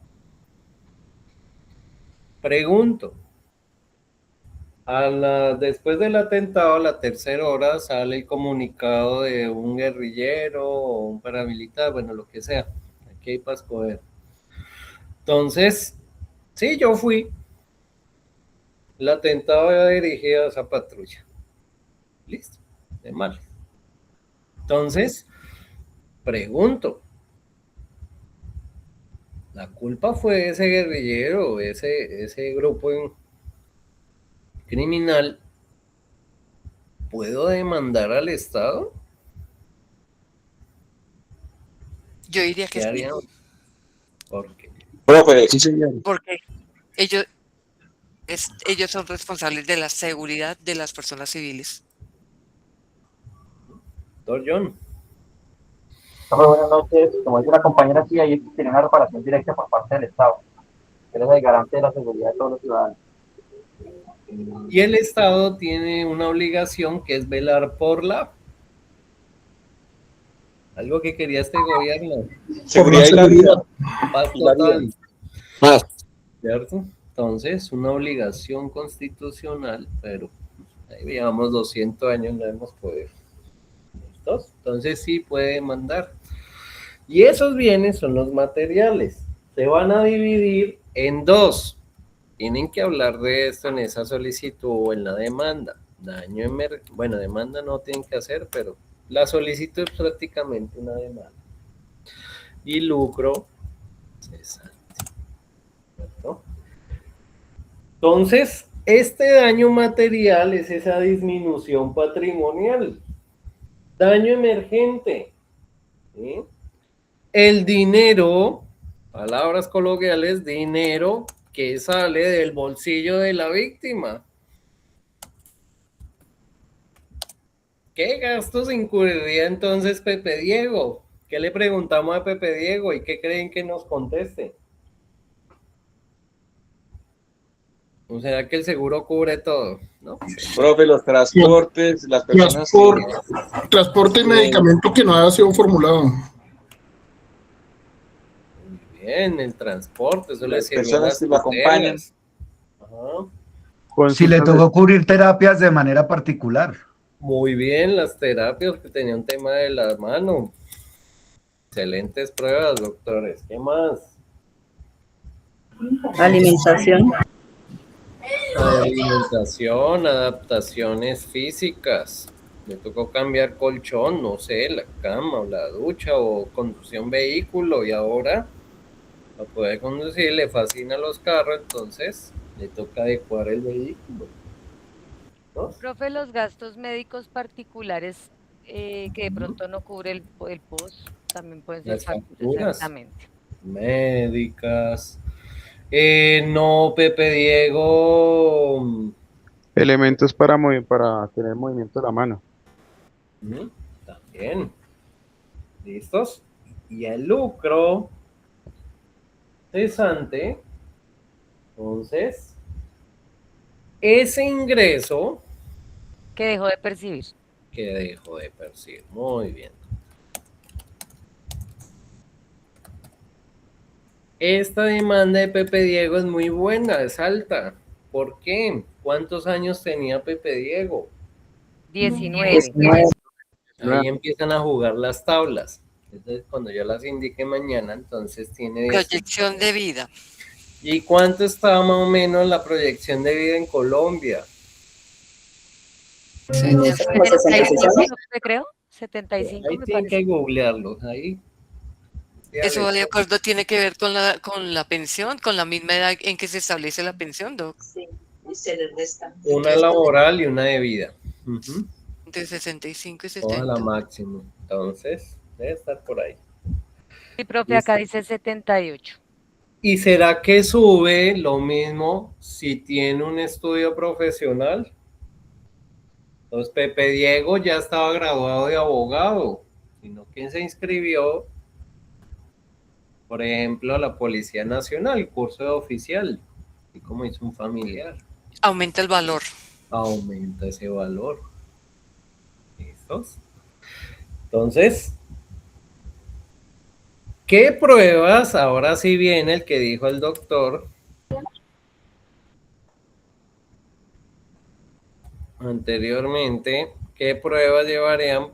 Pregunto, después del atentado, a la 3.ª hora, sale el comunicado de un guerrillero o un paramilitar, bueno, lo que sea. Aquí hay para escoger. Entonces, sí, yo fui. El atentado era dirigido a esa patrulla. Listo, de mal. Entonces, pregunto, ¿la culpa fue de ese guerrillero, ese grupo criminal? ¿Puedo demandar al Estado? Yo diría que ¿Qué sí, harían? ¿Por qué? Profe, porque ellos son responsables de la seguridad de las personas civiles. Doctor John. Buenas noches. Como dice la compañera, sí, ahí tiene una reparación directa por parte del Estado. Él es el garante de la seguridad de todos los ciudadanos. Y el Estado tiene una obligación que es velar por algo que quería este gobierno. seguridad y la vida. Paz total. ¿Cierto? Entonces, una obligación constitucional, pero ahí llevamos 200 años, no hemos podido. ¿Listos? Entonces sí puede demandar. Y esos bienes son los materiales. Se van a dividir en 2. Tienen que hablar de esto en esa solicitud o en la demanda. Bueno, demanda no tienen que hacer, pero la solicitud es prácticamente una demanda. Y lucro cesante. ¿Cierto? Entonces, este daño material es esa disminución patrimonial. Daño emergente. ¿Sí? El dinero, palabras coloquiales, dinero que sale del bolsillo de la víctima. ¿Qué gastos incurriría entonces Pepe Diego? ¿Qué le preguntamos a Pepe Diego y qué creen que nos conteste? ¿O será que el seguro cubre todo? ¿No? Profe, los transportes, las personas transporte y medicamento que no haya sido formulado. Muy bien, el transporte, eso le sirve a las personas que lo acompañan. Ajá. Si le tocó cubrir terapias de manera particular. Muy bien, las terapias, que tenía un tema de la mano. Excelentes pruebas, doctores. ¿Qué más? Alimentación. Alimentación, adaptaciones físicas. Me tocó cambiar colchón, no sé, la cama o la ducha o conducción vehículo y ahora para poder conducir le fascina los carros, entonces le toca adecuar el vehículo. ¿No? Profe, los gastos médicos particulares que de pronto no cubre el POS también pueden ser facturas exactamente médicas. No, Pepe Diego. Elementos para tener movimiento de la mano. También. ¿Listos? Y el lucro cesante. Entonces, ese ingreso que dejó de percibir. Muy bien. Esta demanda de Pepe Diego es muy buena, es alta. ¿Por qué? ¿Cuántos años tenía Pepe Diego? 19. Ahí empiezan a jugar las tablas. Entonces, cuando yo las indique mañana, entonces tiene... Proyección de vida. ¿Y cuánto estaba más o menos la proyección de vida en Colombia? 75, creo. 75. Ahí tienen que googlearlo. Ahí. Eso de acuerdo tiene que ver con la pensión, con la misma edad en que se establece la pensión, Doc. Sí, y se le resta. Una laboral y una de vida. Entre 65 y 70. Toda la máxima. Entonces, debe estar por ahí. Sí, profe, acá dice 78. ¿Y será que sube lo mismo si tiene un estudio profesional? Entonces, Pepe Diego ya estaba graduado de abogado, sino que se inscribió Por ejemplo, la Policía Nacional, curso de oficial, y como hizo un familiar. Aumenta el valor. Aumenta ese valor. ¿Listos? Entonces, ¿qué pruebas? Ahora sí viene el que dijo el doctor anteriormente. ¿Qué pruebas llevarían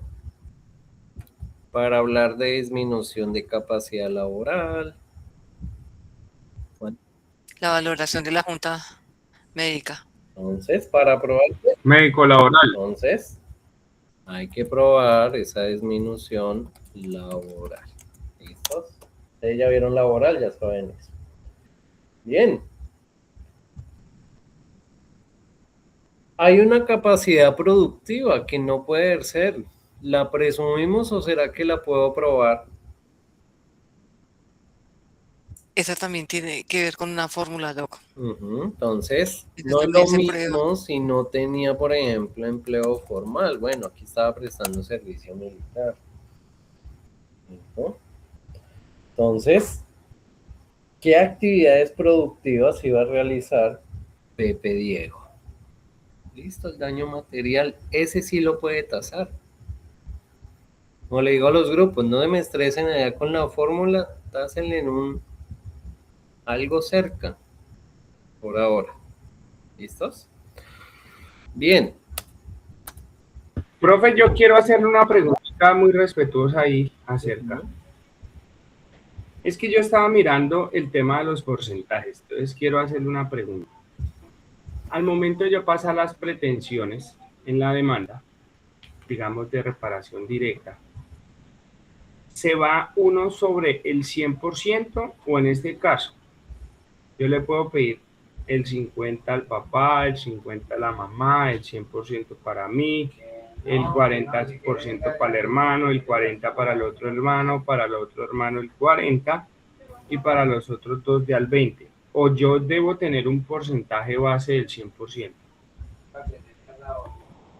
para hablar de disminución de capacidad laboral? Bueno, La valoración de la Junta Médica. entonces, para probar Médico laboral. Entonces, hay que probar esa disminución laboral. ¿Listos? Ustedes ya vieron laboral, ya saben eso. Bien. Hay una capacidad productiva que no puede ser. ¿La presumimos o será que la puedo probar? Esa también tiene que ver con una fórmula, Doc. Entonces, Esa no es también lo se mismo prueba. si no tenía, por ejemplo, empleo formal. Bueno, aquí estaba prestando servicio militar. ¿Listo? Entonces, ¿qué actividades productivas iba a realizar Pepe Diego? Listo, el daño material, ese sí lo puede tasar. Como le digo a los grupos, no me estresen allá con la fórmula, tásenle en algo cerca, por ahora. ¿Listos? Bien. Profe, yo quiero hacerle una pregunta muy respetuosa ahí acerca. Es que yo estaba mirando el tema de los porcentajes, entonces quiero hacerle una pregunta. Al momento de yo pasar las pretensiones en la demanda, digamos de reparación directa, ¿se va uno sobre el 100% o en este caso yo le puedo pedir el 50 al papá, el 50 a la mamá, el 100% para mí, el 40% para el hermano, el 40% para el otro hermano el 40% y para los otros dos de al 20%? ¿O yo debo tener un porcentaje base del 100%?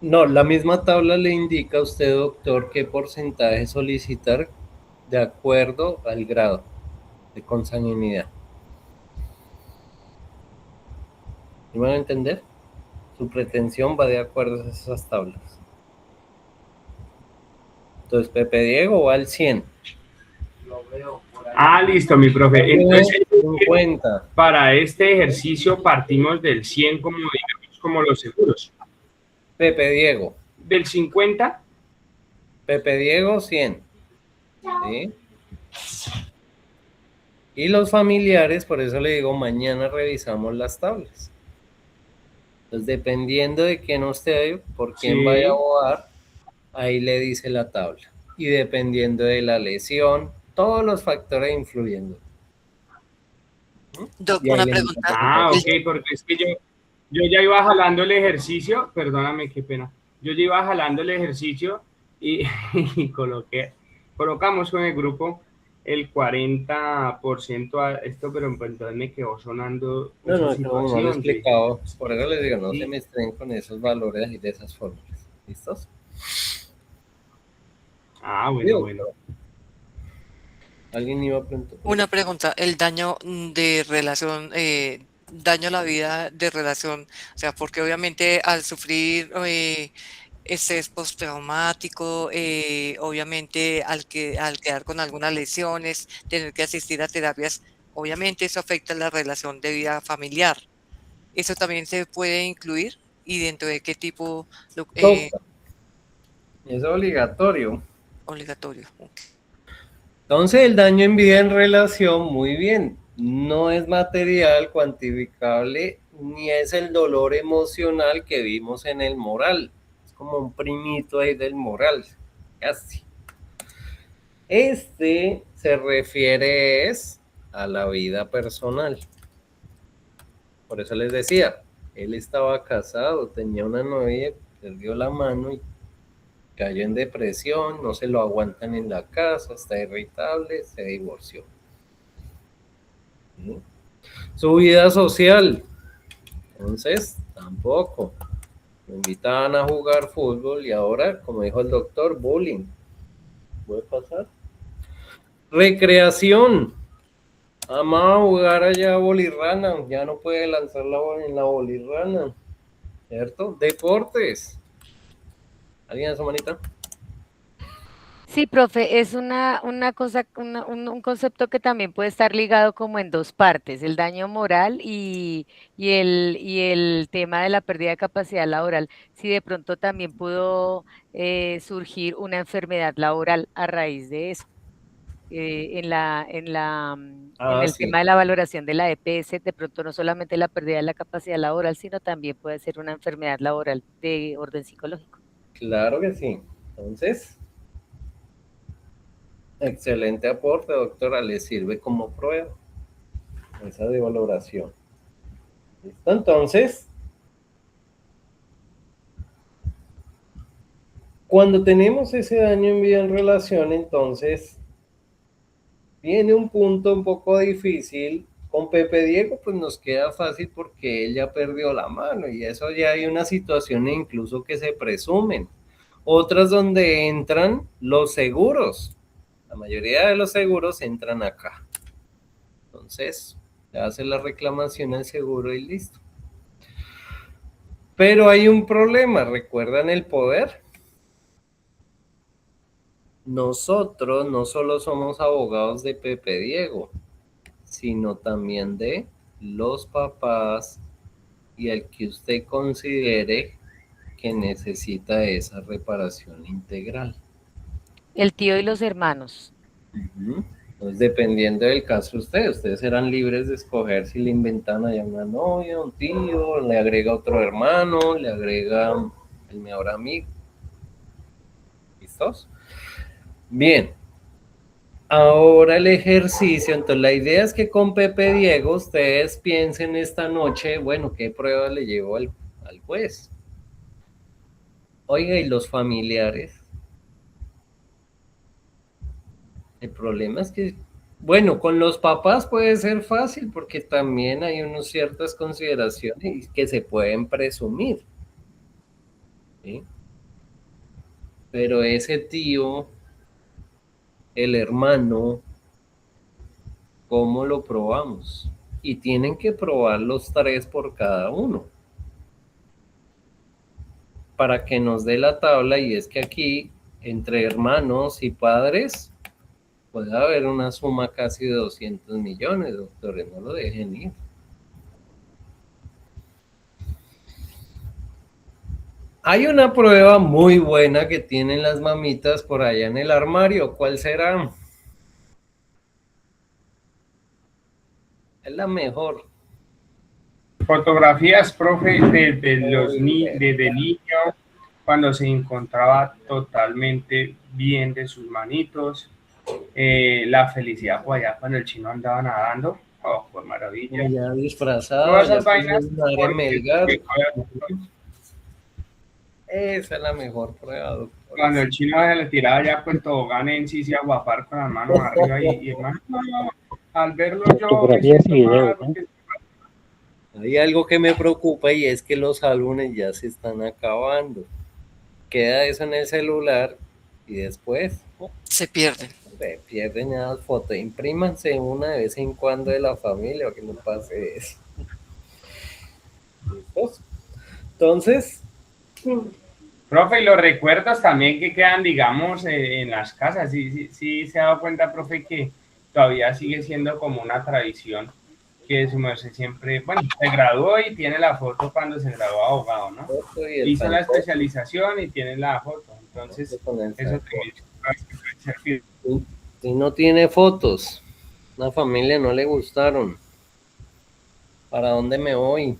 No, la misma tabla le indica a usted, doctor, qué porcentaje solicitar de acuerdo al grado de consanguinidad. ¿Me van a entender? Su pretensión va de acuerdo a esas tablas. Entonces, Pepe Diego va al 100. Ah, listo, mi profe. Entonces, 50. Para este ejercicio partimos del 100 como, digamos, como los seguros. Pepe Diego. Del 50. Pepe Diego, 100. ¿Sí? Y los familiares, por eso le digo, mañana revisamos las tablas. Entonces, dependiendo de quién usted, por quién vaya a abogar, ahí le dice la tabla. Y dependiendo de la lesión, todos los factores influyendo. Doc, una pregunta. Ah, ok, porque es que yo ya iba jalando el ejercicio, perdóname, qué pena. Yo ya iba jalando el ejercicio y colocamos con el grupo el 40% a esto, pero entonces me quedó sonando No, esa no, situación. no lo he explicado. Por eso les digo, no se me estrenen con esos valores y de esas fórmulas. ¿Listos? Ah, bueno. ¿Alguien iba a preguntar? Una pregunta, el daño de relación, daño a la vida de relación, o sea, porque obviamente al sufrir estrés postraumático, obviamente al quedar con algunas lesiones, tener que asistir a terapias, obviamente eso afecta la relación de vida familiar. ¿Eso también se puede incluir? ¿Y dentro de qué tipo? Es obligatorio. Obligatorio. Okay. Entonces, el daño en vida en relación, muy bien, no es material cuantificable ni es el dolor emocional que vimos en el moral. Es como un primito ahí del moral, casi. Este se refiere a la vida personal. Por eso les decía, él estaba casado, tenía una novia, perdió la mano y cayó en depresión, no se lo aguantan en la casa, está irritable, se divorció. ¿Sí? Su vida social, entonces, tampoco. Lo invitaban a jugar fútbol y ahora, como dijo el doctor, bullying. ¿Puede pasar? Recreación. Vamos a jugar allá a bolirrana, ya no puede lanzar la bola en la bolirrana, ¿cierto? Deportes. ¿Alguien a su manita? Sí, profe, es una cosa, un concepto que también puede estar ligado como en dos partes, el daño moral y el tema de la pérdida de capacidad laboral. Si de pronto también pudo surgir una enfermedad laboral a raíz de eso. En Ah, el sí, tema de la valoración de la EPS, de pronto no solamente la pérdida de la capacidad laboral, sino también puede ser una enfermedad laboral de orden psicológico. claro que sí. Entonces, excelente aporte, doctora, le sirve como prueba esa de valoración. ¿Listo? Entonces, cuando tenemos ese daño en vida en relación, entonces viene un punto un poco difícil. Con Pepe Diego, pues nos queda fácil porque él ya perdió la mano y eso ya hay una situación incluso que se presumen. Otras donde entran los seguros. La mayoría de los seguros entran acá. Entonces, le hace la reclamación al seguro y listo. Pero hay un problema, ¿recuerdan el poder? Nosotros no solo somos abogados de Pepe Diego, sino también de los papás y el que usted considere que necesita esa reparación integral. El tío y los hermanos. Entonces, dependiendo del caso de ustedes serán libres de escoger si le inventan allá una novia, un tío, le agrega otro hermano, le agrega el mejor amigo. ¿Listos? Bien. Ahora el ejercicio, entonces la idea es que con Pepe Diego ustedes piensen esta noche, bueno, ¿qué prueba le llevo al juez? Oiga, ¿y los familiares? El problema es que, bueno, con los papás puede ser fácil porque también hay unas ciertas consideraciones que se pueden presumir, ¿sí? Pero ese tío, el hermano, ¿cómo lo probamos? Y tienen que probar los 3 por cada uno para que nos dé la tabla, y es que aquí entre hermanos y padres puede haber una suma casi de 200 millones, doctores, no lo dejen ir. Hay una prueba muy buena que tienen las mamitas por allá en el armario. ¿Cuál será? Es la mejor. Fotografías, profe, desde niño, cuando se encontraba totalmente bien de sus manitos, la felicidad por allá cuando el chino andaba nadando, oh, fue maravilla. Ya disfrazado, Todas ya esas vainas, esa es la mejor prueba, doctor. cuando el chino se le tiraba ya pues tobogán en sí, se aguapar con las manos arriba y hermano, al verlo yo, hay algo que me preocupa y es que los álbumes ya se están acabando. Queda eso en el celular y después se pierden. Se pierden ya las fotos. Imprímanse una de vez en cuando de la familia para que no pase eso. ¿Listos? Entonces, profe, y los recuerdos también que quedan, digamos, en las casas, sí se ha dado cuenta, profe, que todavía sigue siendo como una tradición que su merced siempre, bueno, se graduó y tiene la foto cuando se graduó abogado, ¿no? Hizo la especialización y tiene la foto, entonces eso también si no tiene fotos, una familia no le gustaron, ¿para dónde me voy?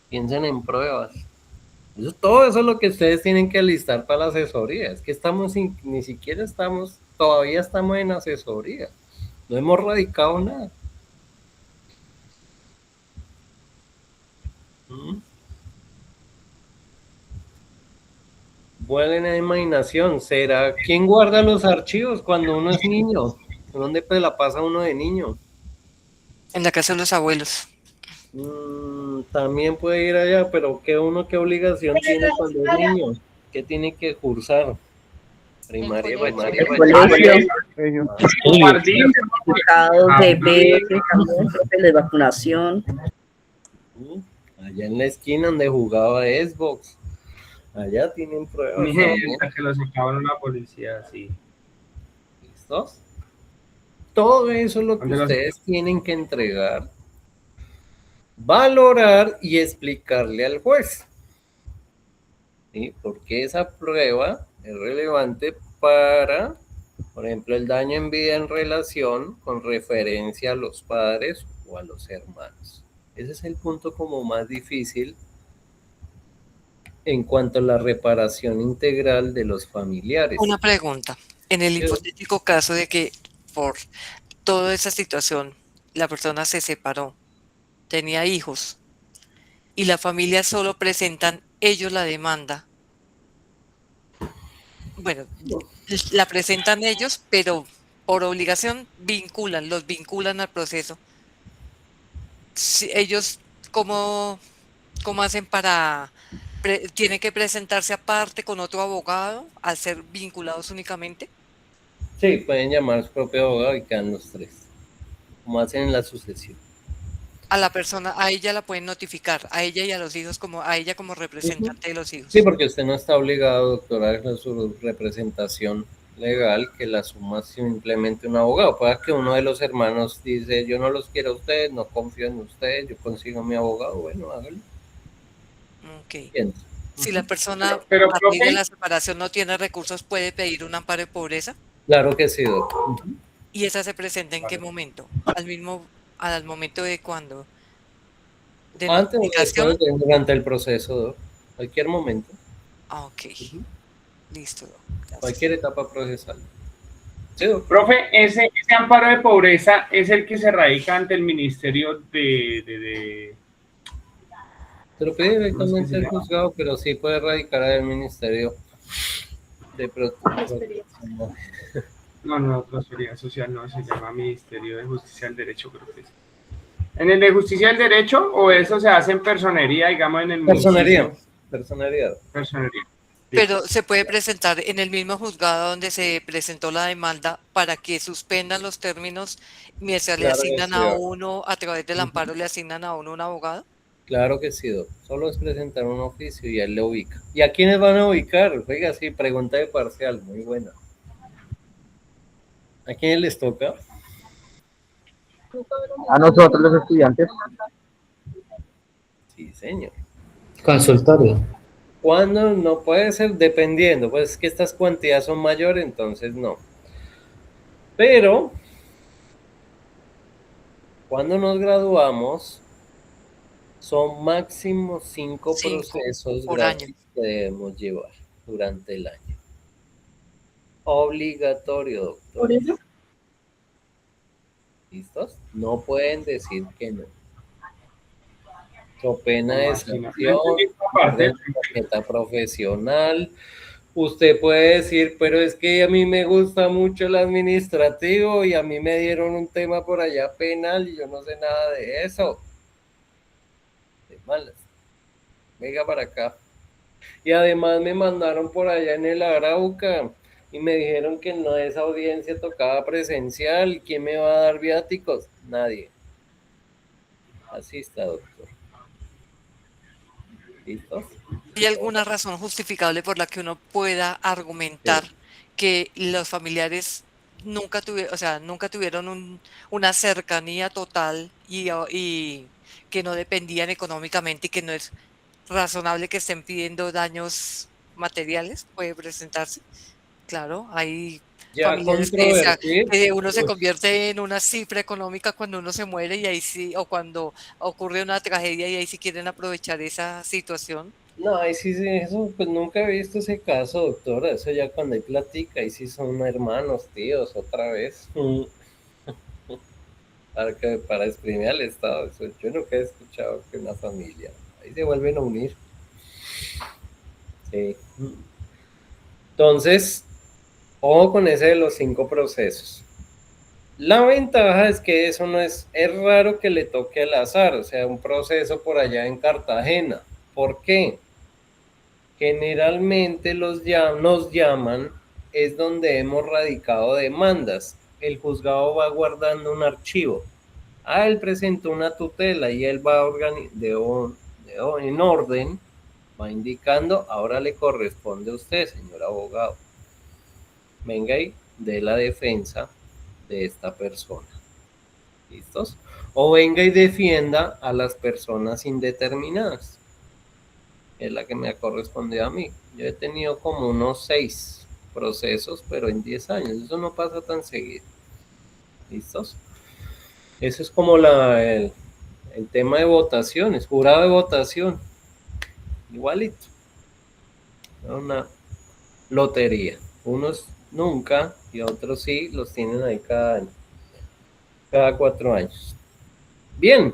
Piensen en pruebas. Todo eso es lo que ustedes tienen que alistar para la asesoría. Es que ni siquiera todavía estamos en asesoría. No hemos radicado nada. Vuelen a imaginación. ¿Será quién guarda los archivos cuando uno es niño? ¿Dónde pues la pasa uno de niño? En la casa de los abuelos. También puede ir allá, pero ¿qué obligación tiene cuando es niño? ¿Qué tiene que cursar? Primaria, colegio. bachillerato. Colegio, certificados de EPS también, profe, de vacunación. Allá en la esquina donde jugaba Xbox. Allá tienen pruebas. Hasta que lo sacaban la policía, sí. ¿Listos? Todo eso es lo que ¿Dónde ustedes tienen que entregar, valorar y explicarle al juez. ¿Sí? Porque esa prueba es relevante para, por ejemplo, el daño en vida en relación con referencia a los padres o a los hermanos. Ese es el punto como más difícil en cuanto a la reparación integral de los familiares. Una pregunta. En el hipotético caso de que por toda esa situación la persona se separó, tenía hijos y la familia solo presentan ellos la demanda. Bueno, la presentan ellos, pero por obligación los vinculan al proceso. Si ellos, ¿cómo hacen para... ¿Tienen que presentarse aparte con otro abogado al ser vinculados únicamente? Sí, pueden llamar a su propio abogado y quedan los tres, como hacen en la sucesión. A la persona, a ella la pueden notificar, a ella y a los hijos, a ella como representante de los hijos. Sí, porque usted no está obligado, doctora, a su representación legal que la asuma simplemente un abogado. Puede que uno de los hermanos dice, yo no los quiero a ustedes, no confío en ustedes, yo consigo a mi abogado, bueno, hágalo. Ok. Bien. Si la persona Pero, a partir de profe, la separación no tiene recursos, ¿puede pedir un amparo de pobreza? Claro que sí, doctor. ¿Y esa se presenta en qué momento? Al momento de cuando? ¿De Antes o notificación? después, durante el proceso, doc. Cualquier momento. Ah, ok. Listo. Gracias. Cualquier etapa procesal. Sí, doc. Profe, ese amparo de pobreza es el que se radica ante el Ministerio de... Se lo pide directamente al juzgado, pero sí puede radicar al Ministerio de Protección. No, Prosperidad Social no, se llama Ministerio de Justicia del Derecho, creo que es. ¿En el de Justicia del Derecho o eso se hace en personería, digamos, en el municipio? Personería. Pero se puede presentar en el mismo juzgado donde se presentó la demanda para que suspendan los términos mientras le asignan a uno, a través del amparo le asignan a uno un abogado. Claro que sí, doc. Solo es presentar un oficio y él le ubica. ¿Y a quiénes van a ubicar? Oiga, sí, pregunta de parcial, muy buena. ¿A quiénes les toca? A nosotros los estudiantes. Sí, señor. Consultorio. ¿Cuándo? No puede ser, dependiendo, pues es que estas cuantías son mayores, entonces no. Pero, cuando nos graduamos, son máximo 5 procesos por gratis año que debemos llevar durante el año. Obligatorio, doctor. ¿Por eso? ¿Listos? No pueden decir que no. So pena de sanción, tarjeta profesional. Usted puede decir, pero es que a mí me gusta mucho el administrativo y a mí me dieron un tema por allá penal y yo no sé nada de eso. De malas. Venga para acá. Y además me mandaron por allá en el Arauca y me dijeron que no, esa audiencia tocaba presencial. ¿Quién me va a dar viáticos? Nadie. Así está, doctor. ¿Listos? ¿Hay alguna razón justificable por la que uno pueda argumentar que los familiares nunca tuvieron una cercanía total y que no dependían económicamente y que no es razonable que estén pidiendo daños materiales? ¿Puede presentarse? Claro, hay familiares que uno se convierte en una cifra económica cuando uno se muere y ahí sí, o cuando ocurre una tragedia y ahí sí quieren aprovechar esa situación. No, ahí sí, eso, pues nunca he visto ese caso, doctora. Eso ya cuando hay plática, ahí sí son hermanos, tíos, otra vez. Para exprimir al Estado, eso, yo nunca he escuchado que una familia, ahí se vuelven a unir. Sí. Entonces, ojo con ese de los 5 procesos. La ventaja es que eso no es raro que le toque al azar, o sea, un proceso por allá en Cartagena. ¿Por qué? Generalmente nos llaman es donde hemos radicado demandas. El juzgado va guardando un archivo. Él presentó una tutela y él va en orden, va indicando, ahora le corresponde a usted, señor abogado. Venga y dé la defensa de esta persona. ¿Listos? O venga y defienda a las personas indeterminadas. Es la que me ha correspondido a mí. Yo he tenido como unos 6 procesos, pero en 10 años. Eso no pasa tan seguido. ¿Listos? Eso es como el tema de votaciones, jurado de votación. Igualito. Una lotería. Unos nunca y otros sí los tienen ahí cada año. Cada 4 años. Bien.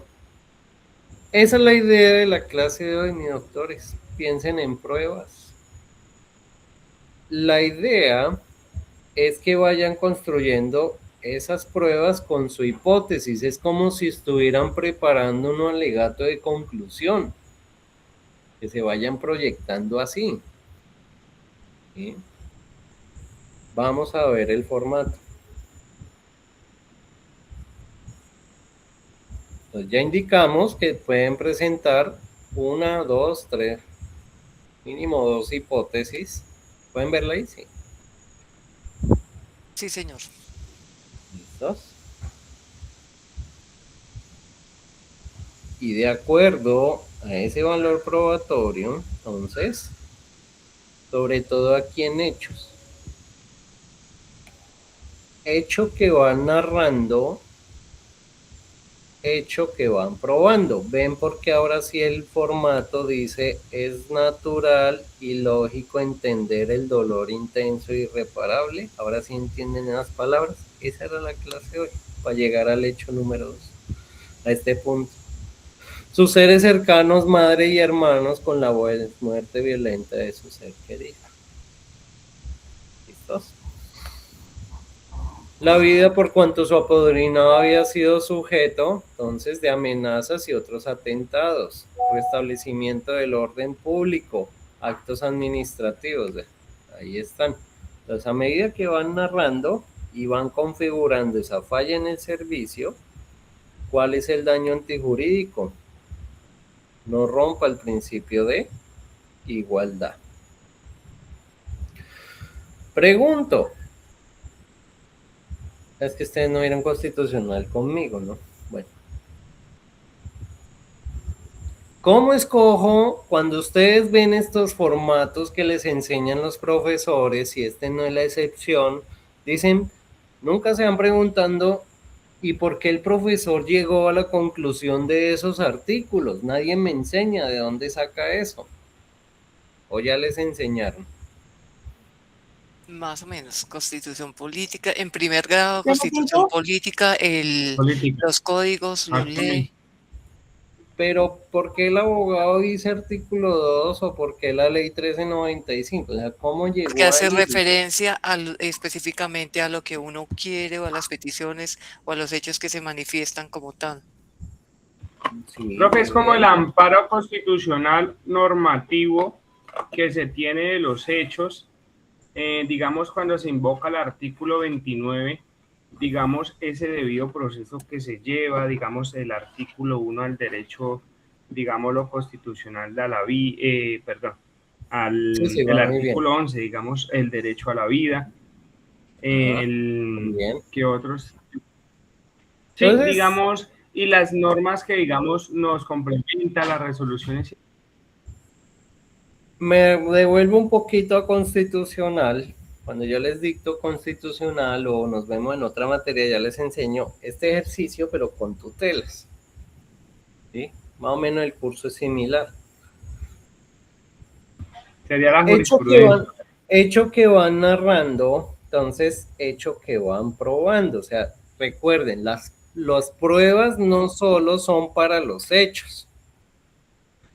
Esa es la idea de la clase de hoy, mis doctores. Piensen en pruebas. La idea es que vayan construyendo esas pruebas con su hipótesis. Es como si estuvieran preparando un alegato de conclusión. Que se vayan proyectando así. ¿Sí? Vamos a ver el formato. Entonces ya indicamos que pueden presentar 1, 2, 3, mínimo 2 hipótesis. ¿Pueden verla ahí? Sí. Sí, señor. ¿Listos? Y de acuerdo a ese valor probatorio, entonces, sobre todo aquí en hechos. Hecho que van narrando, hecho que van probando. Ven porque ahora sí el formato dice es natural y lógico entender el dolor intenso e irreparable. Ahora sí entienden las palabras. Esa era la clase de hoy, para llegar al hecho número 2, a este punto. Sus seres cercanos, madre y hermanos, con la muerte violenta de su ser querido. ¿Listos? La vida por cuanto su apadrinado había sido sujeto, entonces, de amenazas y otros atentados, restablecimiento del orden público, actos administrativos, ahí están. Entonces, a medida que van narrando y van configurando esa falla en el servicio, ¿cuál es el daño antijurídico? No rompa el principio de igualdad. Pregunto. Es que ustedes no eran constitucional conmigo, ¿no? Bueno. ¿Cómo escojo cuando ustedes ven estos formatos que les enseñan los profesores, y este no es la excepción? Dicen, nunca se van preguntando, ¿y por qué el profesor llegó a la conclusión de esos artículos? Nadie me enseña de dónde saca eso. ¿O ya les enseñaron? Más o menos, constitución política, en primer grado, constitución política, los códigos, lo lee. Pero, ¿por qué el abogado dice artículo 2 o por qué la ley 1395? O sea, ¿cómo llegó Porque hace ahí? referencia específicamente a lo que uno quiere o a las peticiones o a los hechos que se manifiestan como tal. Sí, creo que es como el amparo constitucional normativo que se tiene de los hechos. Digamos, cuando se invoca el artículo 29, digamos, ese debido proceso que se lleva, digamos, el artículo 1 al derecho, digamos, lo constitucional de la vida, el artículo 11, digamos, el derecho a la vida, ¿qué otros? Sí, entonces, digamos, y las normas que, digamos, nos complementan las resoluciones. Me devuelvo un poquito a constitucional. Cuando yo les dicto constitucional o nos vemos en otra materia, ya les enseño este ejercicio, pero con tutelas. ¿Sí? Más o menos el curso es similar. Sería la jurisprudencia. Hecho que van narrando, entonces hecho que van probando. O sea, recuerden, las pruebas no solo son para los hechos.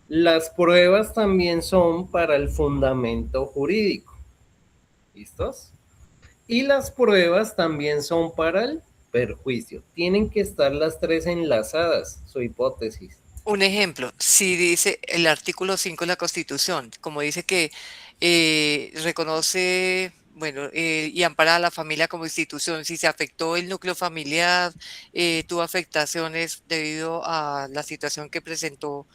Las pruebas también son para el fundamento jurídico. ¿Listos? Y las pruebas también son para el perjuicio. Tienen que estar las tres enlazadas, su hipótesis. Un ejemplo, si dice el artículo 5 de la Constitución, como dice que reconoce, bueno, y amparar a la familia como institución. Si se afectó el núcleo familiar, tuvo afectaciones debido a la situación que presentó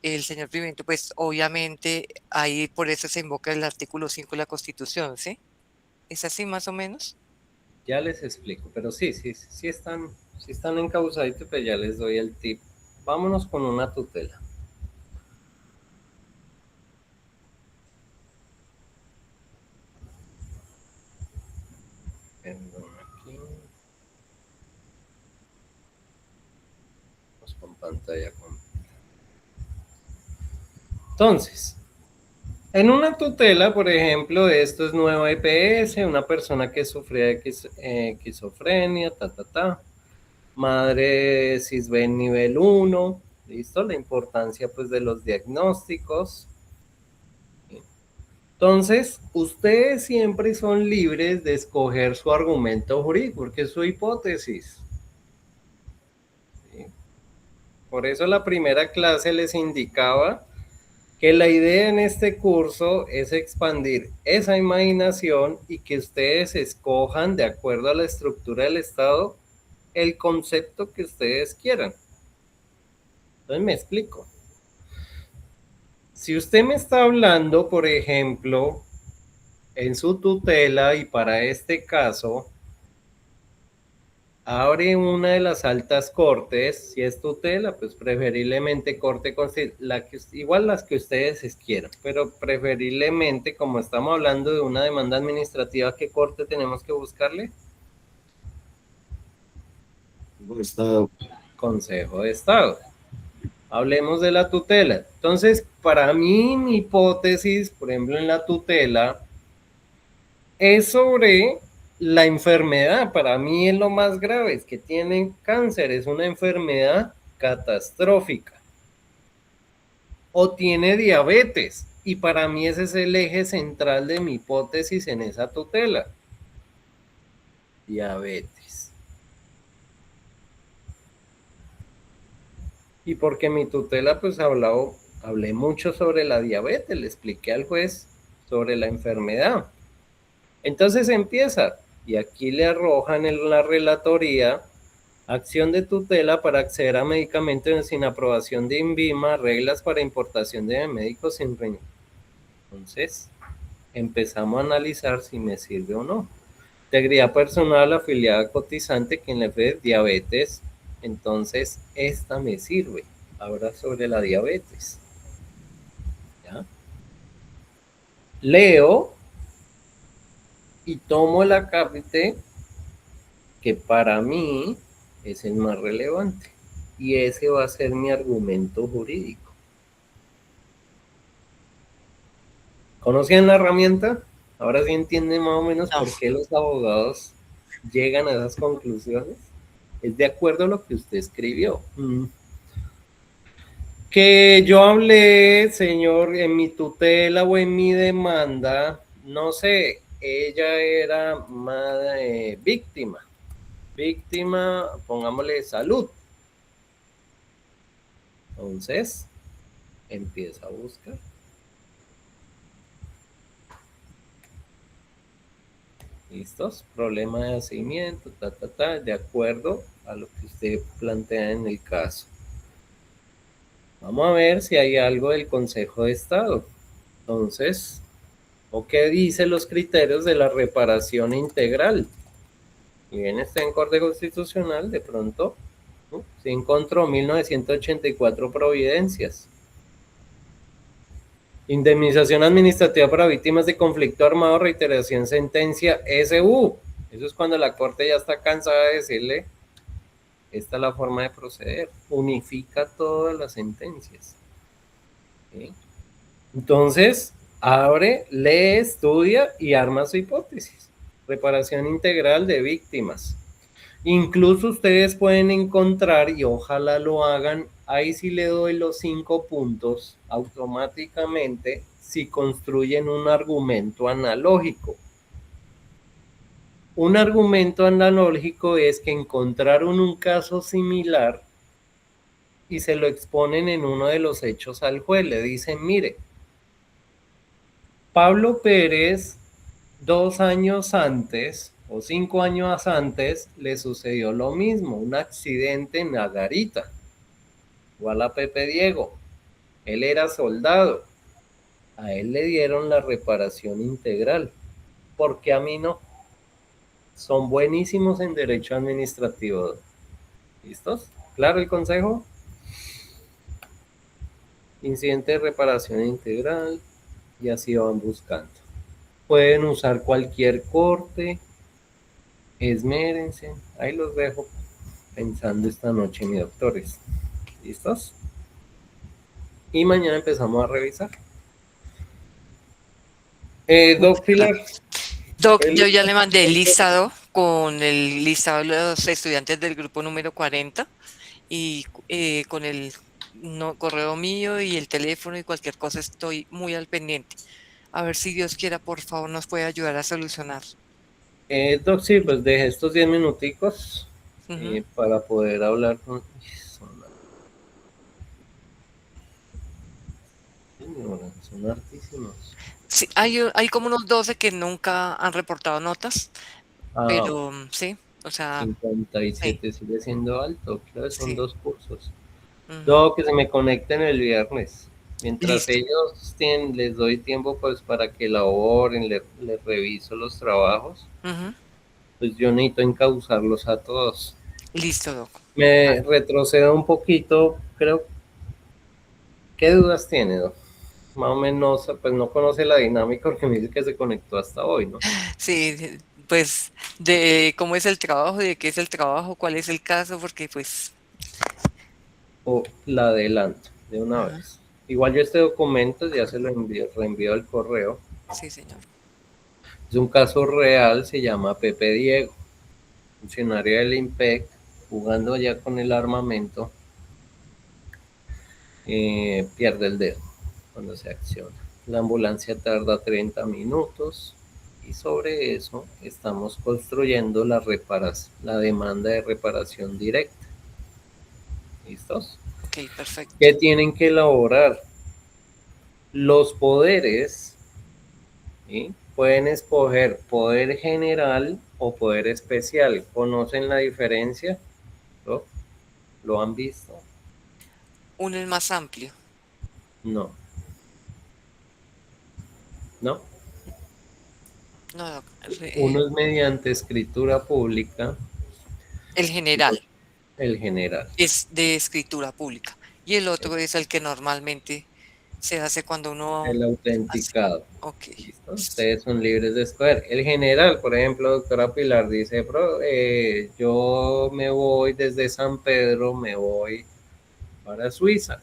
el señor Pimiento, pues obviamente ahí por eso se invoca el artículo 5 de la Constitución, ¿sí? ¿Es así más o menos? Ya les explico, pero sí están encausaditos, pues ya les doy el tip. Vámonos con una tutela. Perdón, aquí. Vamos con pantalla completa. Entonces, en una tutela, por ejemplo, esto es nueva EPS, una persona que sufría de esquizofrenia, madre cisben nivel 1, listo, la importancia pues de los diagnósticos. Entonces, ustedes siempre son libres de escoger su argumento jurídico, porque es su hipótesis. ¿Sí? Por eso la primera clase les indicaba que la idea en este curso es expandir esa imaginación y que ustedes escojan, de acuerdo a la estructura del Estado, el concepto que ustedes quieran. Entonces me explico. Si usted me está hablando, por ejemplo, en su tutela, y para este caso, abre una de las altas cortes, si es tutela, pues preferiblemente corte igual las que ustedes quieran, pero preferiblemente, como estamos hablando de una demanda administrativa, ¿qué corte tenemos que buscarle? Estado. Consejo de Estado. Hablemos de la tutela. Entonces, para mí, mi hipótesis, por ejemplo, en la tutela, es sobre la enfermedad. Para mí es lo más grave, es que tienen cáncer, es una enfermedad catastrófica. O tiene diabetes, y para mí ese es el eje central de mi hipótesis en esa tutela. Diabetes. Y porque mi tutela, pues hablé mucho sobre la diabetes, le expliqué al juez sobre la enfermedad. Entonces empieza, y aquí le arrojan en la relatoría, acción de tutela para acceder a medicamentos sin aprobación de INVIMA, reglas para importación de médicos sin riñón. Entonces, empezamos a analizar si me sirve o no. Integridad personal afiliada cotizante, quien le ve diabetes, entonces esta me sirve. Ahora sobre la diabetes. ¿Ya? Leo y tomo el acápite que para mí es el más relevante, y ese va a ser mi argumento jurídico. ¿Conocían la herramienta? Ahora sí entienden más o menos por qué los abogados llegan a esas conclusiones. Es de acuerdo a lo que usted escribió. Que yo hablé, señor, en mi tutela o en mi demanda, no sé, ella era víctima, pongámosle salud. Entonces, empieza a buscar. ¿Listos? Problema de nacimiento, de acuerdo a lo que usted plantea en el caso. Vamos a ver si hay algo del Consejo de Estado. Entonces, ¿o qué dicen los criterios de la reparación integral? Y bien, está en Corte Constitucional, de pronto, se encontró 1984 providencias. Indemnización administrativa para víctimas de conflicto armado, reiteración sentencia SU. Eso es cuando la Corte ya está cansada de decirle, esta es la forma de proceder. Unifica todas las sentencias. ¿Sí? Entonces, abre, lee, estudia y arma su hipótesis. Reparación integral de víctimas. Incluso ustedes pueden encontrar, y ojalá lo hagan, ahí sí le doy los 5 puntos automáticamente si construyen un argumento analógico. Un argumento analógico es que encontraron un caso similar y se lo exponen en uno de los hechos al juez. Le dicen, mire, Pablo Pérez 2 años antes o 5 años antes le sucedió lo mismo, un accidente en Agarita, igual a Pepe Diego. Él era soldado, a él le dieron la reparación integral, porque a mí no. Son buenísimos en derecho administrativo. ¿Listos? ¿Claro el consejo? Incidente de reparación integral, y así van buscando. Pueden usar cualquier corte, esmérense, ahí los dejo pensando esta noche, mis doctores. ¿Listos? Y mañana empezamos a revisar. Doc Pilar. Doc, yo ya le mandé el listado con el listado de los estudiantes del grupo número 40 y con el correo mío y el teléfono y cualquier cosa estoy muy al pendiente. A ver si Dios quiera, por favor, nos puede ayudar a solucionar. Doc, sí, pues dejé estos 10 minuticos para poder hablar con... Son hartísimos. Sí, hay como unos 12 que nunca han reportado notas, pero sí, o sea... 57 sí. Sigue siendo alto, claro, son 2 cursos. Todo que se me conecten el viernes. Mientras ellos les doy tiempo pues para que elaboren, les reviso los trabajos, pues yo necesito encauzarlos a todos. Listo, Doc. Me retrocedo un poquito, creo. ¿Qué dudas tiene, Doc? Más o menos, pues no conoce la dinámica porque me dice que se conectó hasta hoy, ¿no? Sí, pues de cómo es el trabajo, de qué es el trabajo, cuál es el caso, porque pues... La adelanto de una vez. Igual yo este documento ya se lo reenvío al correo. Sí, señor. Es un caso real, se llama Pepe Diego, funcionario del IMPEC, jugando ya con el armamento, pierde el dedo cuando se acciona. La ambulancia tarda 30 minutos y sobre eso estamos construyendo la demanda de reparación directa. ¿Listos? Ok, perfecto. ¿Qué tienen que elaborar? Los poderes, ¿sí? Pueden escoger poder general o poder especial. ¿Conocen la diferencia? ¿No? ¿Lo han visto? Uno es más amplio. No. ¿No? No, Doc. Uno es mediante escritura pública. El general. El general. Es de escritura pública. Y el otro es el que normalmente se hace cuando uno... El autenticado. Ok. ¿Listo? Ustedes son libres de escoger. El general, por ejemplo, doctora Pilar dice, yo me voy desde San Pedro, me voy para Suiza.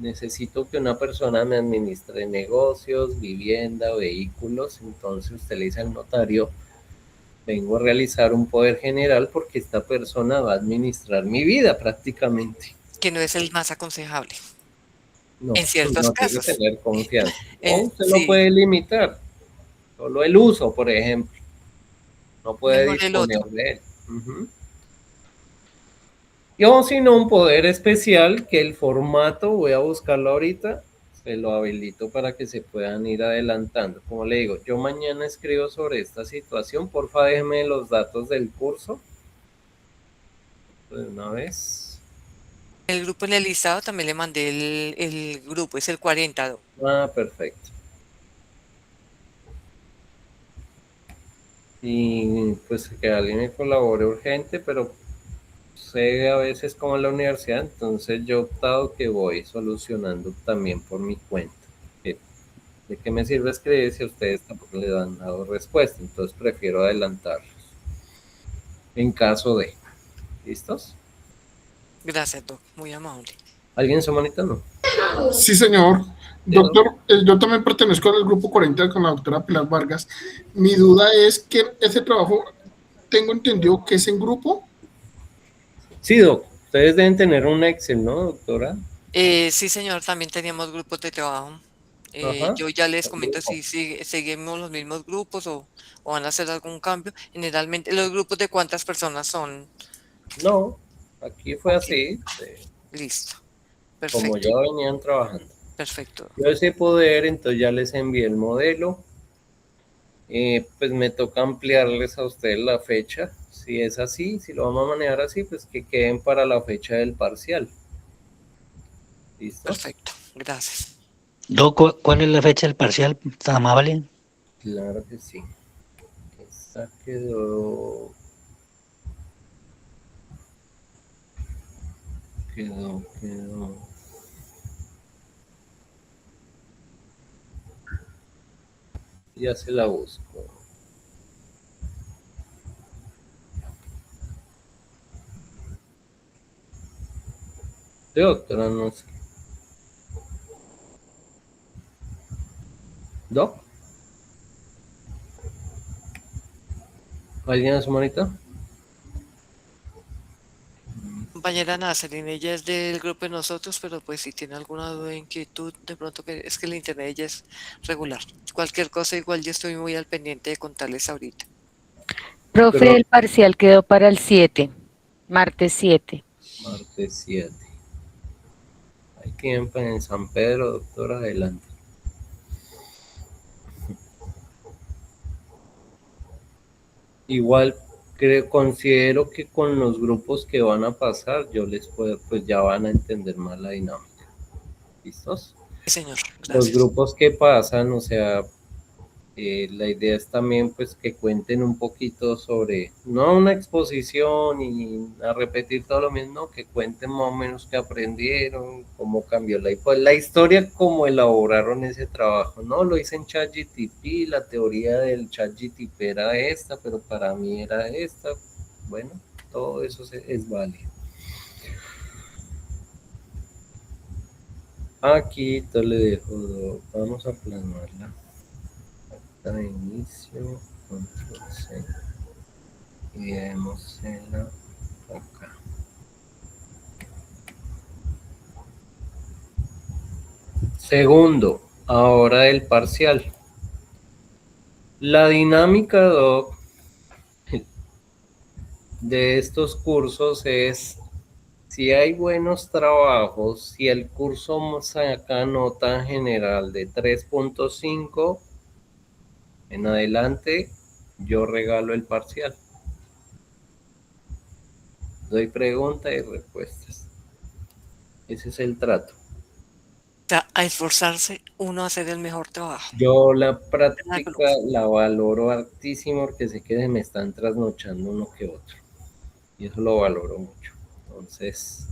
Necesito que una persona me administre negocios, vivienda, vehículos. Entonces usted le dice al notario, vengo a realizar un poder general porque esta persona va a administrar mi vida prácticamente. Que no es el más aconsejable. No, en ciertos no casos. Tiene que tener confianza. O usted lo puede limitar. Solo el uso, por ejemplo. No puede disponer de él. Y o si no, un poder especial que el formato, voy a buscarlo ahorita, se lo habilito para que se puedan ir adelantando. Como le digo, yo mañana escribo sobre esta situación. Porfa, déjeme los datos del curso. De una vez. El grupo en el listado también le mandé el grupo, es el 40. Ah, perfecto. Y pues que alguien me colabore urgente, pero sé a veces como en la universidad, entonces yo he optado que voy solucionando también por mi cuenta. ¿De qué me sirve escribir si a ustedes tampoco les han dado respuesta? Entonces prefiero adelantarlos. En caso de... ¿Listos? Gracias, Doc. Muy amable. ¿Alguien se manita? No. Sí, señor. Doctor, yo también pertenezco al grupo 40 con la doctora Pilar Vargas. Mi duda es que ese trabajo, tengo entendido que es en grupo. Sí, Doc. Ustedes deben tener un Excel, ¿no, doctora? Sí, señor. También teníamos grupos de trabajo. Yo ya les comento si seguimos los mismos grupos o van a hacer algún cambio. Generalmente, ¿los grupos de cuántas personas son? No, aquí fue así. Listo. Perfecto. Como ya venían trabajando. Perfecto. Yo ese poder, entonces ya les envié el modelo. pues me toca ampliarles a ustedes la fecha. Si es así, si lo vamos a manejar así, pues que queden para la fecha del parcial. ¿Listo? Perfecto, gracias. Doc, ¿cuál es la fecha del parcial? ¿Tan amable? Claro que sí. Esa quedó... Ya se la busco. De otra, no sé. ¿Doc? ¿Alguien a su manita? Compañera Nazarín, ella es del grupo de nosotros, pero pues si tiene alguna duda, inquietud, de pronto que es que el internet de ella es regular. Cualquier cosa, igual yo estoy muy al pendiente de contarles ahorita. Profe, el parcial quedó para el 7, martes 7. Martes 7. Hay tiempo en San Pedro, doctor, adelante. Igual considero que con los grupos que van a pasar, yo les puedo, pues ya van a entender más la dinámica. ¿Listos? Sí, señor. Gracias. Los grupos que pasan, o sea, la idea es también pues que cuenten un poquito sobre, no una exposición y a repetir todo lo mismo, que cuenten más o menos qué aprendieron, cómo cambió la historia, cómo elaboraron ese trabajo. No, lo hice en ChatGPT, la teoría del ChatGPT era esta, pero para mí era esta. Bueno, todo eso es válido. Aquí te le dejo, vamos a plasmarla. De inicio, control C, y démosela acá. Segundo, ahora el parcial. La dinámica, Doc, de estos cursos es, si hay buenos trabajos, si el curso saca nota general de 3.5, en adelante, yo regalo el parcial. Doy preguntas y respuestas. Ese es el trato. O sea, a esforzarse uno a hacer el mejor trabajo. Yo la práctica la valoro altísimo porque sé que se me están trasnochando uno que otro. Y eso lo valoro mucho. Entonces,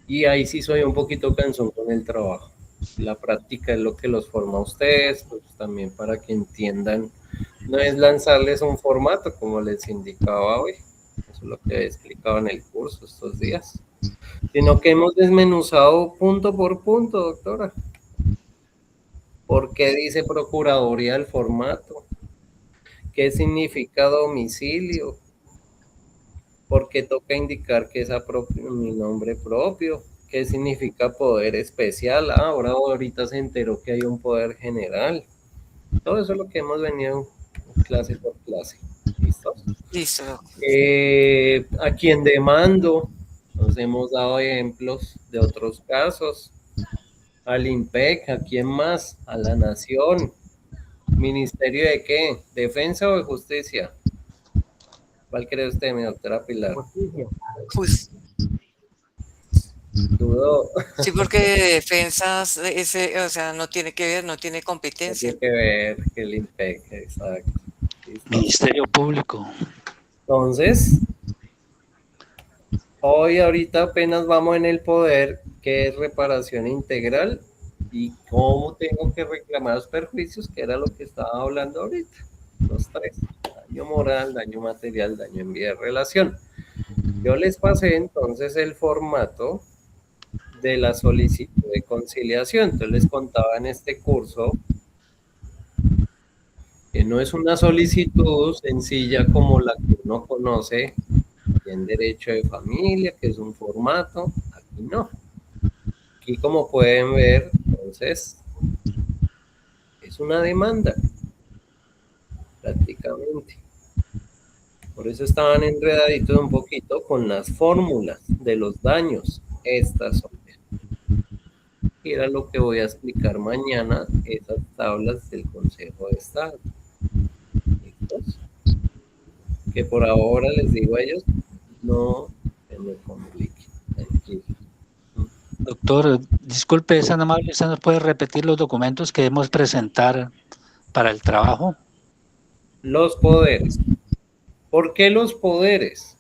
y ahí sí soy un poquito cansón con el trabajo. La práctica es lo que los forma a ustedes, pues también para que entiendan. No es lanzarles un formato como les indicaba hoy. Eso es lo que he explicado en el curso estos días. Sino que hemos desmenuzado punto por punto, doctora. ¿Por qué dice Procuraduría el formato? ¿Qué significa domicilio? ¿Por qué toca indicar que es mi nombre propio? ¿Qué significa poder especial? Ahorita se enteró que hay un poder general. Todo eso es lo que hemos venido clase por clase. ¿Listo? Listo. A quien demando, nos hemos dado ejemplos de otros casos. Al IMPEC, ¿a quién más? A la Nación. ¿Ministerio de qué? ¿Defensa o de Justicia? ¿Cuál cree usted, mi doctora Pilar? Justicia. Dudo. Sí, porque defensas, o sea, no tiene que ver, no tiene competencia. No tiene que ver que el IMPEC, exacto. ¿Listo? Ministerio Público. Entonces, ahorita apenas vamos en el poder, que es reparación integral, y cómo tengo que reclamar los perjuicios, que era lo que estaba hablando ahorita. Los tres: daño moral, daño material, daño en vía de relación. Yo les pasé entonces el formato de la solicitud de conciliación. Entonces les contaba en este curso que no es una solicitud sencilla como la que uno conoce en derecho de familia, que es un formato. Aquí no. Aquí, como pueden ver, entonces es una demanda prácticamente. Por eso estaban enredaditos un poquito con las fórmulas de los daños. Estas son. que era lo que voy a explicar mañana, esas tablas del Consejo de Estado. ¿Listos? Que por ahora les digo a ellos, no se me complique, tranquilo. Doctor, disculpe, ¿es tan amable, ¿usted nos puede repetir los documentos que debemos presentar para el trabajo? Los poderes. ¿Por qué los poderes?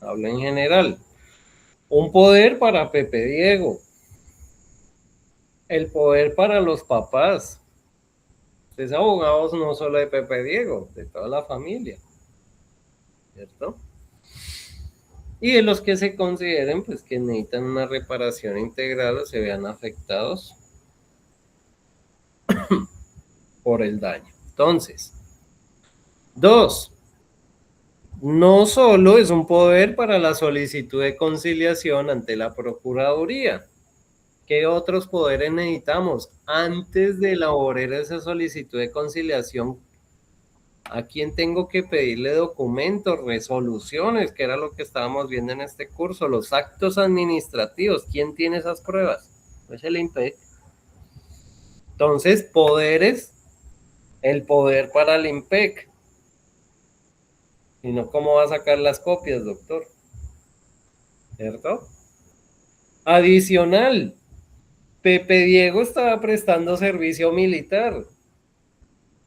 Hablo en general. Un poder para Pepe Diego. El poder para los papás. Ustedes abogados no solo de Pepe Diego, de toda la familia. ¿Cierto? Y de los que se consideren pues que necesitan una reparación integral o se vean afectados por el daño. Entonces, 2. No solo es un poder para la solicitud de conciliación ante la Procuraduría. ¿Qué otros poderes necesitamos? Antes de elaborar esa solicitud de conciliación, ¿a quién tengo que pedirle documentos, resoluciones, que era lo que estábamos viendo en este curso? Los actos administrativos, ¿quién tiene esas pruebas? Pues el IMPEC. Entonces, poderes, el poder para el IMPEC. Si no, ¿cómo va a sacar las copias, doctor? ¿Cierto? Adicional, Pepe Diego estaba prestando servicio militar.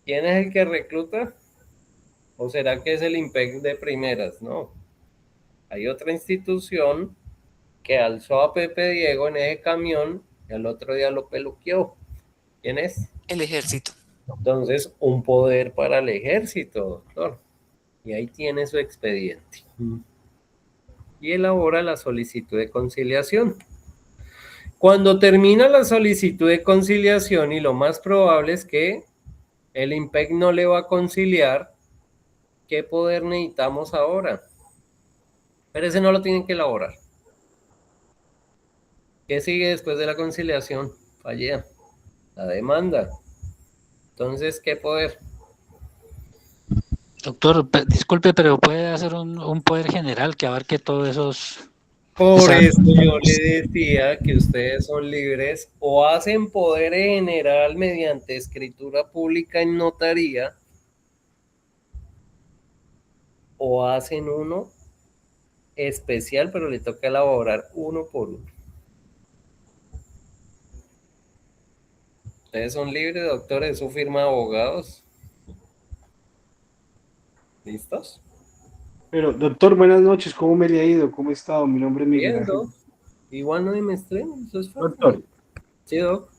¿Quién es el que recluta? ¿O será que es el IMPEC de primeras? No. Hay otra institución que alzó a Pepe Diego en ese camión y al otro día lo peluqueó. ¿Quién es? El ejército. Entonces, un poder para el ejército, doctor. Y ahí tiene su expediente. Y elabora la solicitud de conciliación. Cuando termina la solicitud de conciliación, y lo más probable es que el IMPEC no le va a conciliar, ¿qué poder necesitamos ahora? Pero ese no lo tienen que elaborar. ¿Qué sigue después de la conciliación? Fallida. La demanda. Entonces, ¿qué poder? Doctor, disculpe, pero puede hacer un poder general que abarque todos esos... Por eso yo le decía que ustedes son libres o hacen poder general mediante escritura pública en notaría o hacen uno especial, pero le toca elaborar uno por uno. Ustedes son libres, doctor, de su firma de abogados. ¿Listos? Pero, doctor, buenas noches, ¿cómo me le ha ido? ¿Cómo ha estado? Mi nombre es Miguel Bien, Ángel. doc. Igual no me estreno, eso es fácil. Doctor, sí, doc.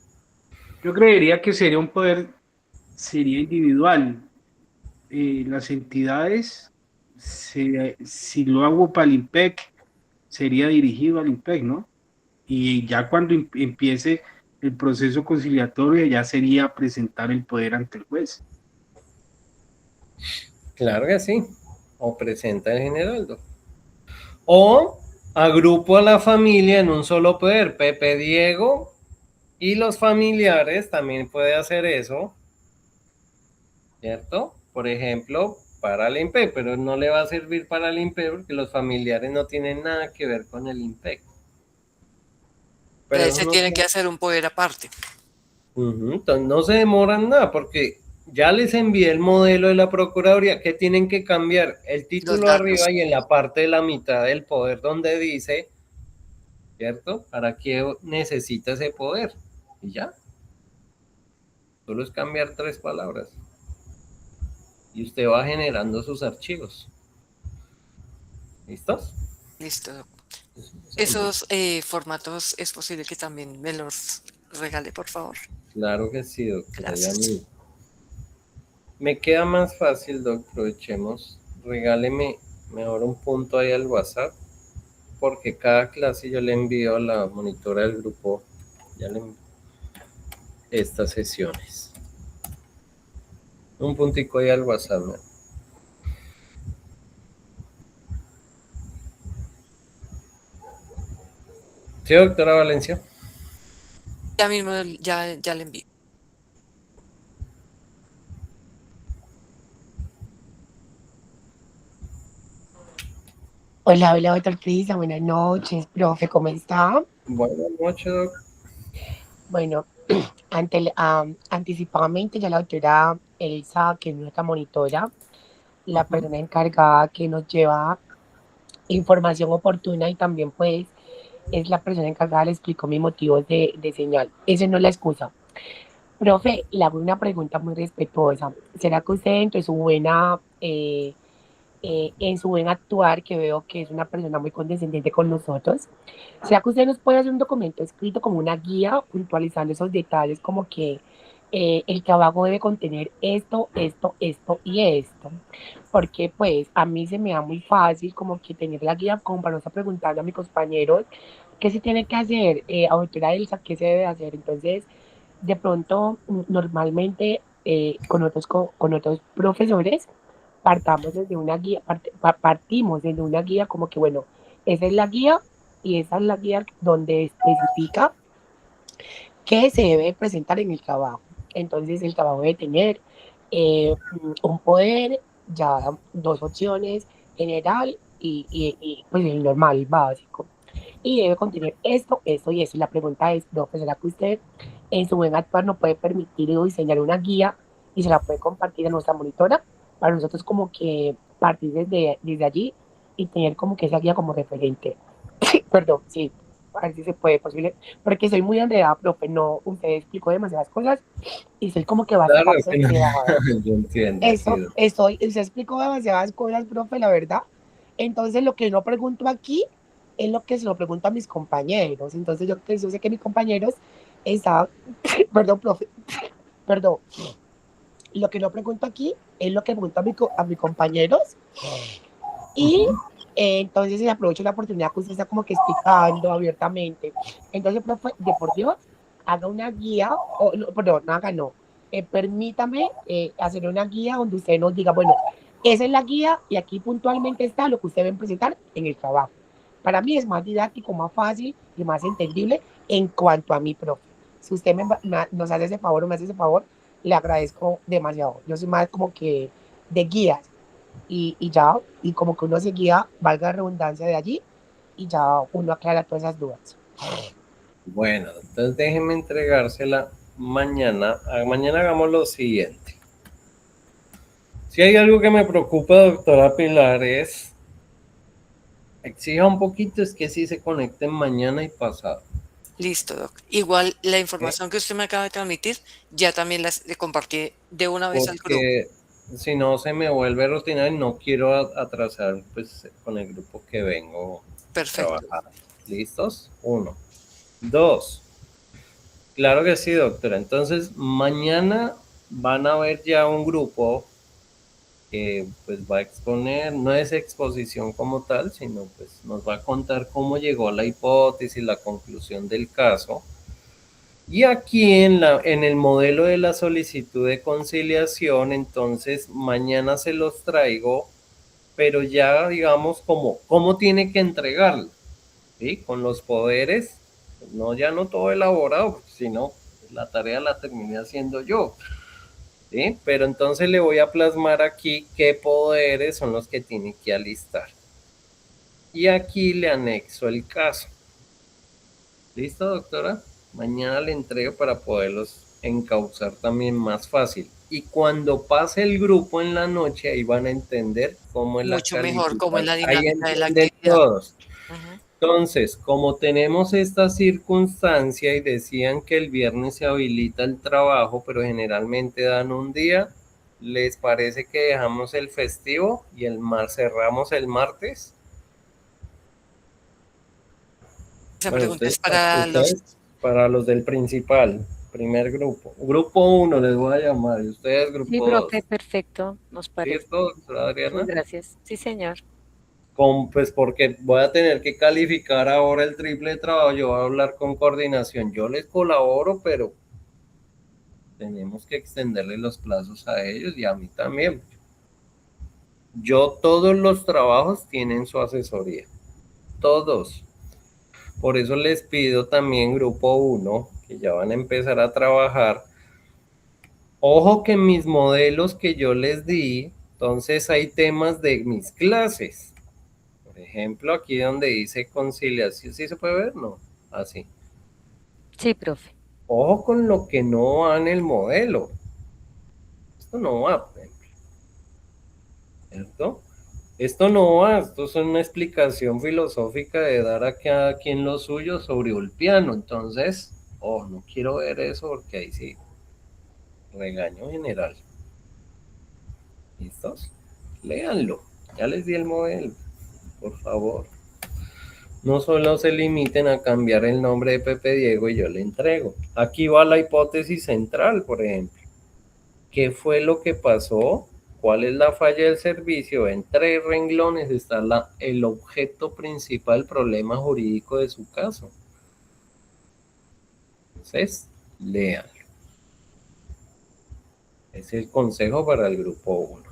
Yo creería que sería un poder, sería individual. Las entidades, si lo hago para el IMPEC, sería dirigido al IMPEC, ¿no? Y ya cuando empiece el proceso conciliatorio, ya sería presentar el poder ante el juez. Claro que sí. O presenta el general, doc. O agrupo a la familia en un solo poder. Pepe Diego y los familiares también puede hacer eso, ¿cierto? Por ejemplo, para el IMPEC, pero no le va a servir para el IMPEC porque los familiares no tienen nada que ver con el IMPEC. Pero ese tiene que hacer un poder aparte. Entonces no se demoran nada porque ya les envié el modelo de la Procuraduría. ¿Qué tienen que cambiar? El título arriba y en la parte de la mitad del poder donde dice, ¿cierto? ¿Para qué necesita ese poder? Y ya. Solo es cambiar 3 palabras. Y usted va generando sus archivos. ¿Listos? Listo, doctor. Esos formatos es posible que también me los regale, por favor. Claro que sí, doctor. Gracias. Me queda más fácil, doctor, aprovechemos. Regáleme mejor un punto ahí al WhatsApp, porque cada clase yo le envío a la monitora del grupo, ya le envío estas sesiones. Un puntico ahí al WhatsApp, ¿no? Sí, doctora Valencia. Ya mismo, ya le envío. Hola, doctor Crisa, buenas noches, profe, ¿cómo está? Buenas noches, doc. Bueno, anticipadamente ya la doctora Elsa, que es nuestra monitora, la persona encargada que nos lleva información oportuna y también pues es la persona encargada, le explicó mis motivos de señal. Eso no es la excusa. Profe, le hago una pregunta muy respetuosa. ¿Será que usted entre su buena, en su buen actuar, que veo que es una persona muy condescendiente con nosotros, será que usted nos puede hacer un documento escrito como una guía puntualizando esos detalles como que el trabajo debe contener esto, esto, esto y esto? Porque pues a mí se me da muy fácil como que tener la guía como para no estar preguntando a mis compañeros qué se tiene que hacer, auditora Elsa, qué se debe hacer. Entonces, de pronto, normalmente con otros profesores, partamos desde una guía, partimos desde una guía como que, bueno, esa es la guía y esa es la guía donde especifica qué se debe presentar en el trabajo. Entonces, el trabajo debe tener un poder, ya dos opciones, general pues el normal, básico. Y debe contener esto, esto y eso. Y la pregunta es, profe, ¿será que usted en su buen actuar no puede permitir o diseñar una guía y se la puede compartir a nuestra monitora? Para nosotros como que partir desde allí y tener como que esa guía como referente. Perdón, sí, a ver si se puede posible, porque soy muy enredada, profe, no, usted explicó demasiadas cosas y soy como que Claro, bastante sí, no, enredada. yo entiendo, sí, Eso, usted explicó demasiadas cosas, profe, la verdad. Entonces, lo que no pregunto aquí es lo que se lo pregunto a mis compañeros. Entonces, yo sé que mis compañeros están, perdón, profe, perdón. Lo que no pregunto aquí es lo que pregunto a mis compañeros. Y entonces, aprovecho la oportunidad que usted está como que explicando abiertamente. Entonces, profe, de por Dios, haga una guía, o, no, perdón, no haga, no. Permítame hacer una guía donde usted nos diga, bueno, esa es la guía y aquí puntualmente está lo que usted debe presentar en el trabajo. Para mí es más didáctico, más fácil y más entendible en cuanto a mi profe. Si usted nos hace ese favor o me hace ese favor, le agradezco demasiado. Yo soy más como que de guías y ya, y como que uno se guía, valga la redundancia de allí, y ya uno aclara todas esas dudas. Bueno, entonces déjenme entregársela mañana. Mañana hagamos lo siguiente. Si hay algo que me preocupa, doctora Pilar, es exija un poquito, es que sí se conecten mañana y pasado. Listo, doc. Igual la información que usted me acaba de transmitir, ya también la compartí de una vez al grupo. Porque si no se me vuelve rutinario y no quiero atrasar pues con el grupo que vengo Perfecto. trabajando. ¿Listos? 1. 2. Claro que sí, doctora. Entonces, mañana van a ver ya un grupo que pues va a exponer, no es exposición como tal, sino pues nos va a contar cómo llegó la hipótesis, la conclusión del caso. Y aquí en el modelo de la solicitud de conciliación, entonces mañana se los traigo, pero ya digamos cómo tiene que entregarlo, ¿sí? Con los poderes, no ya no todo elaborado, sino la tarea la terminé haciendo yo, ¿sí? Pero entonces le voy a plasmar aquí qué poderes son los que tiene que alistar. Y aquí le anexo el caso. ¿Listo, doctora? Mañana le entrego para poderlos encauzar también más fácil. Y cuando pase el grupo en la noche, ahí van a entender cómo es la mucho mejor, cómo es la calificación. Ahí dinámica de la entienden actividad. todos. Entonces, como tenemos esta circunstancia y decían que el viernes se habilita el trabajo, pero generalmente dan un día, ¿les parece que dejamos el festivo y cerramos el martes? Esa Bueno, pregunta es para los del principal, primer grupo. Grupo 1 les voy a llamar, y ustedes grupo 2. Sí, profe, perfecto, nos parece. ¿Listo, doctora Adriana? Muchas gracias. Sí, señor. Pues porque voy a tener que calificar ahora el triple de trabajo, yo voy a hablar con coordinación, yo les colaboro, pero tenemos que extenderle los plazos a ellos y a mí también. Todos los trabajos tienen su asesoría, todos. Por eso les pido también grupo 1, que ya van a empezar a trabajar. Ojo que mis modelos que yo les di, entonces hay temas de mis clases. Por ejemplo, aquí donde dice conciliación, ¿sí se puede ver? No, así. Sí, profe. Ojo con lo que no va en el modelo. Esto no va, por ejemplo. ¿Cierto? Esto no va, esto es una explicación filosófica de dar a cada quien lo suyo sobre Ulpiano. Entonces, no quiero ver eso porque ahí sí, regaño general. ¿Listos? Léanlo, ya les di el modelo, por favor. No solo se limiten a cambiar el nombre de Pepe Diego y yo le entrego. Aquí va la hipótesis central, por ejemplo. ¿Qué fue lo que pasó? ¿Cuál es la falla del servicio? En 3 renglones está el objeto principal, problema jurídico de su caso. Entonces, léanlo. Es el consejo para el grupo 1.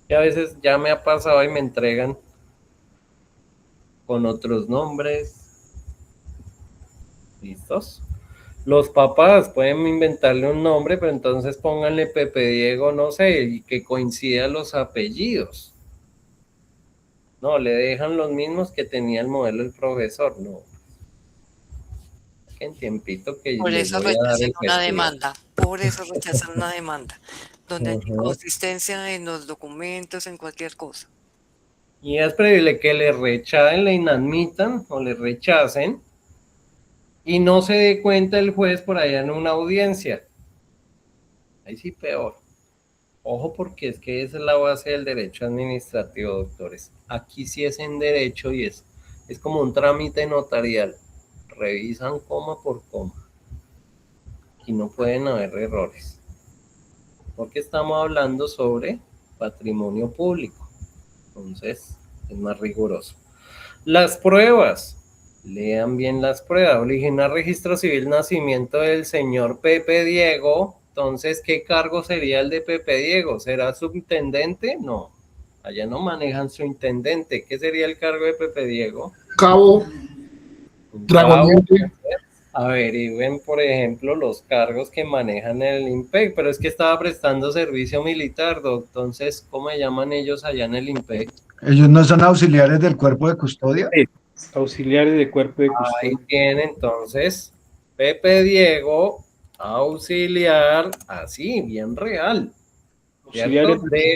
Y a veces ya me ha pasado y me entregan con otros nombres. ¿Listos? Los papás pueden inventarle un nombre, pero entonces pónganle Pepe Diego, no sé, y que coincidan los apellidos. No, le dejan los mismos que tenía el modelo del profesor, no. En tiempito que por les eso voy a dar rechazan el una festival. demanda, por eso rechazan una demanda, donde hay inconsistencia en los documentos, en cualquier cosa. Y es preferible que le rechacen, le inadmitan o le rechacen y no se dé cuenta el juez por allá en una audiencia. Ahí sí peor. Ojo, porque es que esa es la base del derecho administrativo, doctores. Aquí sí es en derecho y es como un trámite notarial. Revisan coma por coma. Aquí no pueden haber errores. Porque estamos hablando sobre patrimonio público. Entonces, es más riguroso. Las pruebas. Lean bien las pruebas. Original registro civil, nacimiento del señor Pepe Diego. Entonces, ¿qué cargo sería el de Pepe Diego? ¿Será subintendente? No. Allá no manejan su intendente. ¿Qué sería el cargo de Pepe Diego? Cabo. Dragonete. Averigüen, por ejemplo, los cargos que manejan en el IMPEC, pero es que estaba prestando servicio militar, entonces, ¿cómo se llaman ellos allá en el IMPEC? ¿Ellos no son auxiliares del cuerpo de custodia? Sí, auxiliares de cuerpo de custodia. Ahí tiene, entonces, Pepe Diego, auxiliar, así, bien real. Auxiliares de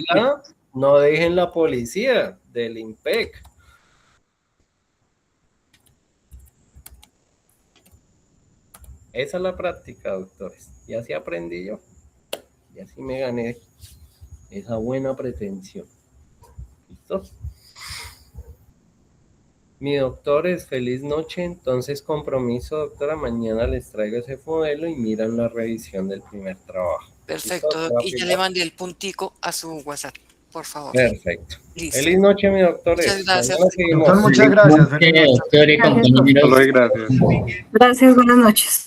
no dejen la policía, del IMPEC. Esa es la práctica, doctores. Y así aprendí yo. Y así me gané esa buena pretensión. ¿Listo? Mi doctores, feliz noche. Entonces, compromiso, doctora. Mañana les traigo ese modelo y miran la revisión del primer trabajo. Perfecto. Y ya le mandé el puntico a su WhatsApp, por favor. Perfecto. Listo. Feliz noche, mi doctores. Muchas gracias. Doctor, muchas gracias. Gracias, buenas noches. Gracias. Gracias, buenas noches.